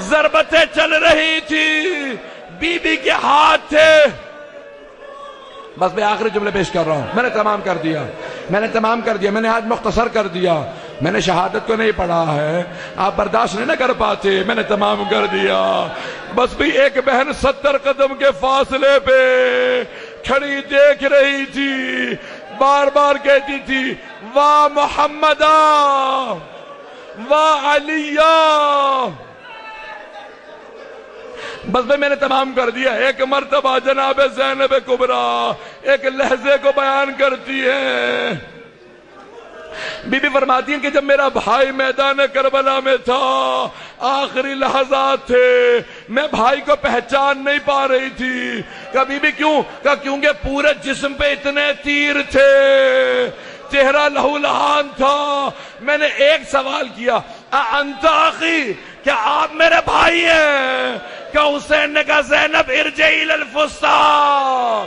ضربتیں چل رہی تھی، بی بی کے ہاتھ تھے. بس میں آخری جملے پیش کر رہا ہوں. میں نے تمام کر دیا، میں نے آج مختصر کر دیا. میں نے شہادت کو نہیں پڑھا ہے، آپ برداشت نہیں نہ کر پاتے، میں نے تمام کر دیا. بس بھی ایک بہن 70 قدم کے فاصلے پہ کھڑی دیکھ رہی تھی، بار بار کہتی تھی واہ محمدہ واہ علیہ. بس میں نے تمام کر دیا. ایک مرتبہ جناب زینب کبریٰ ایک لحظے کو بیان کرتی ہے. بی بی فرماتی ہیں کہ جب میرا بھائی میدان کربلا میں تھا، آخری لحظات تھے، میں بھائی کو پہچان نہیں پا رہی تھی. کہا بی بی کیوں؟ کہا کیونکہ پورے جسم پہ اتنے تیر تھے، چہرہ لہو لہان تھا. میں نے ایک سوال کیا انت اخی، کیا آپ میرے بھائی ہیں؟ کہ حسین نے کہا زینب ارجعی للفسطاط،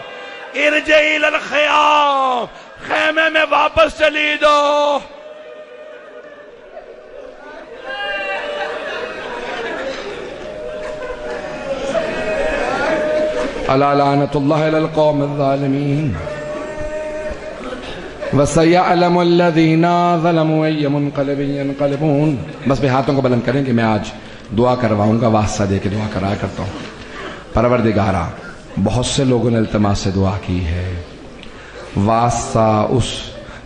ارجعی للخیام، خیمے میں واپس چلی دو. الا لعنت اللہ علی القوم الظالمین وَسَيَعْلَمُ الَّذِينَ ظَلَمُوا أَيَّ مُنْقَلِبٍ يَنْقَلِبُونَ. بس بھی ہاتھوں کو بلند کریں کہ میں آج دعا کرواؤں گا، واسطہ دے کے دعا کرایا کرتا ہوں. پروردگارہ بہت سے لوگوں نے التماس سے دعا کی ہے، واسطہ اس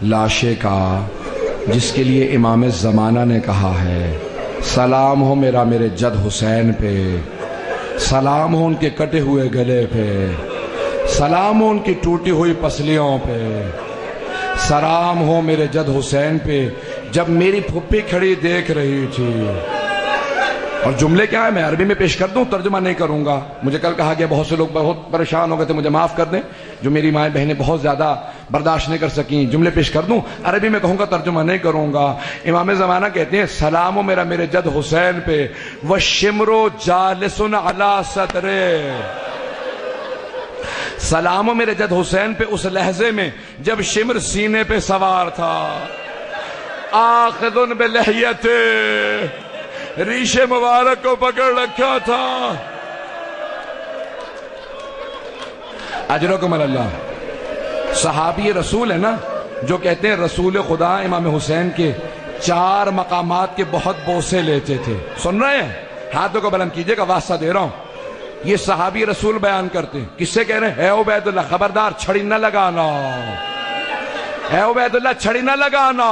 لاشے کا جس کے لیے امام زمانہ نے کہا ہے سلام ہو میرا میرے جد حسین پہ، سلام ہو ان کے کٹے ہوئے گلے پہ، سلام ہو ان کی ٹوٹی ہوئی پسلیوں پہ، سلام ہو میرے جد حسین پہ جب میری پھپھی کھڑی دیکھ رہی تھی. اور جملے کیا ہے میں عربی میں پیش کر دوں، ترجمہ نہیں کروں گا. مجھے کل کہا گیا بہت سے لوگ بہت پریشان ہو گئے تھے، مجھے معاف کر دیں، جو میری مائیں بہنیں بہت زیادہ برداشت نہیں کر سکیں. جملے پیش کر دوں، عربی میں کہوں گا، ترجمہ نہیں کروں گا. امام زمانہ کہتے ہیں سلام ہو میرا میرے جد حسین پہ وَالشِّمْرُ جَالِسٌ عَلَى صَدْرِهِ، سلام ہو میرے جد حسین پہ اس لحظے میں جب شمر سینے پہ سوار تھا، آخذ بلحیت، ریش مبارک کو پکڑ رکھا تھا. اجرکم اللہ. صحابی رسول ہے نا جو کہتے ہیں رسول خدا امام حسین کے 4 مقامات کے بہت بوسے لیتے تھے. سن رہے ہیں؟ ہاتھوں کو بلند کیجئے گا، واسطہ دے رہا ہوں. یہ صحابی رسول بیان کرتے ہیں. کس سے کہہ رہے ہیں؟ اے عبید اللہ خبردار چھڑی نہ لگانا، اے عبید اللہ چھڑی نہ لگانا.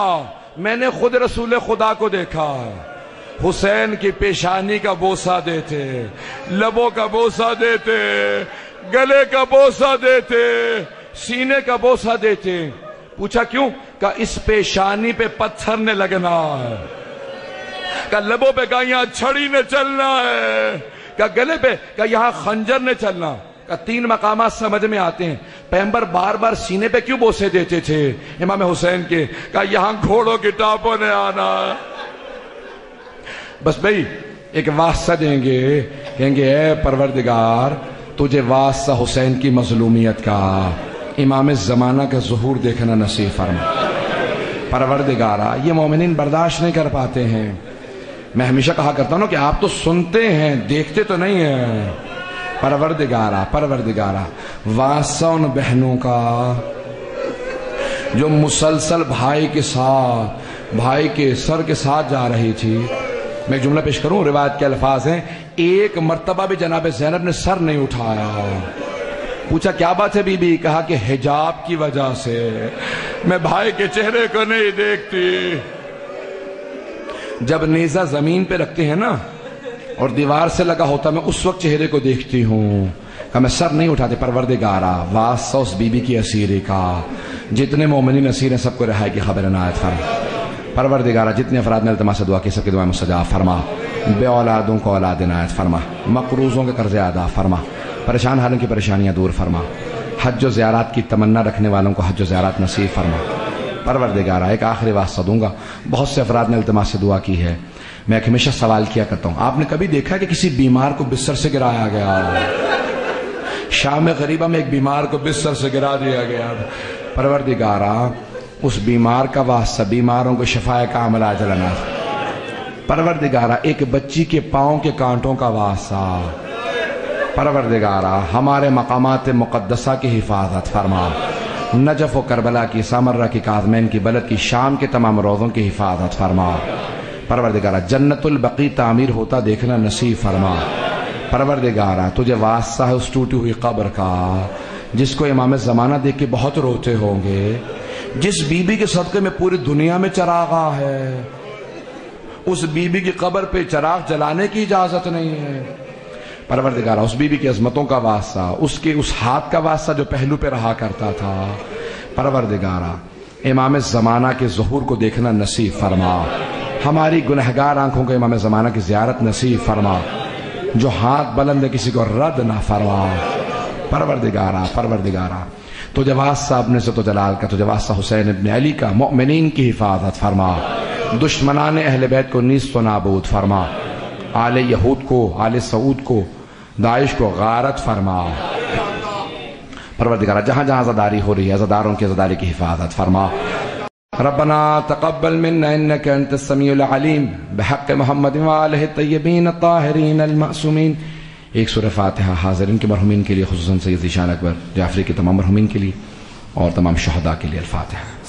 میں نے خود رسول خدا کو دیکھا، حسین کی پیشانی کا بوسہ دیتے، لبوں کا بوسہ دیتے، گلے کا بوسہ دیتے، سینے کا بوسہ دیتے ہیں۔ پوچھا کیوں؟ کہ اس پیشانی پہ پتھر نے لگنا ہے، کہ لبوں پہ کہ یہاں چھڑی نے چلنا ہے، کہ گلے پہ کہ یہاں خنجر نے چلنا، کہ 3 مقامات سمجھ میں آتے ہیں۔ پیغمبر بار بار سینے پہ کیوں بوسے دیتے تھے امام حسین کے؟ کہ یہاں گھوڑوں کی ٹاپوں نے آنا ہے۔ بس بھئی ایک واسطہ دیں گے، کہیں گے اے پروردگار تجھے واسطہ حسین کی مظلومیت کا، امام زمانہ کا ظہور دیکھنا نصیب فرما۔ پروردگارا یہ مومنین برداشت نہیں کر پاتے ہیں۔ میں ہمیشہ کہا کرتا ہوں نا کہ آپ تو سنتے ہیں دیکھتے تو نہیں ہیں۔ پروردگارا واسطہ ان بہنوں کا جو مسلسل بھائی کے ساتھ، بھائی کے سر کے ساتھ جا رہی تھی۔ میں ایک جملہ پیش کروں، روایت کے الفاظ ہیں، ایک مرتبہ بھی جناب زینب نے سر نہیں اٹھایا۔ پوچھا کیا بات ہے بی بی؟ کہا کہ حجاب کی وجہ سے میں بھائی کے چہرے کو نہیں دیکھتی۔ جب نیزہ زمین پہ رکھتے ہیں نا اور دیوار سے لگا ہوتا میں اس وقت چہرے کو دیکھتی ہوں، کہ میں سر نہیں اٹھاتے۔ پروردگارا واسطہ اس بی بی کی اسیری کا، جتنے مومنین اسیر ہیں سب کو رہائی کی خبر عنایت فرما۔ پروردگارا جتنے افراد نے التماس دعا کی سب کی دعائیں مستجاب فرما، بے اولادوں کو اولاد عنایت فرما، مقروضوں کے قرض ادا فرما، پریشان حالوں کی پریشانیاں دور فرما، حج و زیارات کی تمنا رکھنے والوں کو حج و زیارات نصیب فرما۔ پروردگارا ایک آخری واسطہ دوں گا، بہت سے افراد نے التماس سے دعا کی ہے۔ میں ایک ہمیشہ سوال کیا کرتا ہوں، آپ نے کبھی دیکھا کہ کسی بیمار کو بستر سے گرایا گیا؟ شام غریبہ میں ایک بیمار کو بستر سے گرا دیا گیا۔ پروردگارا اس بیمار کا واسطہ، بیماروں کو شفائے کامل عاجل عنایت۔ پروردگارا ایک بچی کے پاؤں کے کانٹوں کا واسطہ، پروردگارا ہمارے مقامات مقدسہ کی حفاظت فرما، نجف و کربلا کی، سامرہ کی، کاظمین کی، بلد کی، شام کے تمام روضوں کی حفاظت فرما۔ پروردگارا جنت البقیع تعمیر ہوتا دیکھنا نصیب فرما۔ پروردگارا تجھے واسطہ ہے اس ٹوٹی ہوئی قبر کا، جس کو امام زمانہ دیکھ کے بہت روتے ہوں گے، جس بی بی کے صدقے میں پوری دنیا میں چراغاں ہے، اس بی بی کی قبر پہ چراغ جلانے کی اجازت نہیں ہے۔ پروردگارا اس بی بی کی عظمتوں کا واسطہ، اس کے اس ہاتھ کا واسطہ جو پہلو پہ رہا کرتا تھا، پروردگارا امام زمانہ کے ظہور کو دیکھنا نصیب فرما۔ ہماری گنہگار آنکھوں کو امام زمانہ کی زیارت نصیب فرما، جو ہاتھ بلند ہے کسی کو رد نہ فرما۔ پروردگارا تجھے واسطہ اپنے عزت و جلال کا، تجھے واسطہ حسین ابن علی کا، مؤمنین کی حفاظت فرما، دشمنان اہل بیت کو نیست و نابود فرما، آل یہود کو، آل سعود کو، داعش کو غارت فرما۔ پروردگارا جہاں جہاں عزاداری ہو رہی ہے عزاداروں کی عزاداری کی حفاظت فرما۔ ربنا تقبل منا انك انت السميع العليم بحق محمد وآلہ الطیبین الطاہرین المعصومین۔ ایک سورہ فاتحہ حاضرین کے مرحومین کے لیے، خصوصاً سید ذیشان اکبر جعفری کے تمام مرحومین کے لیے اور تمام شہداء کے لیے۔ الفاتحہ۔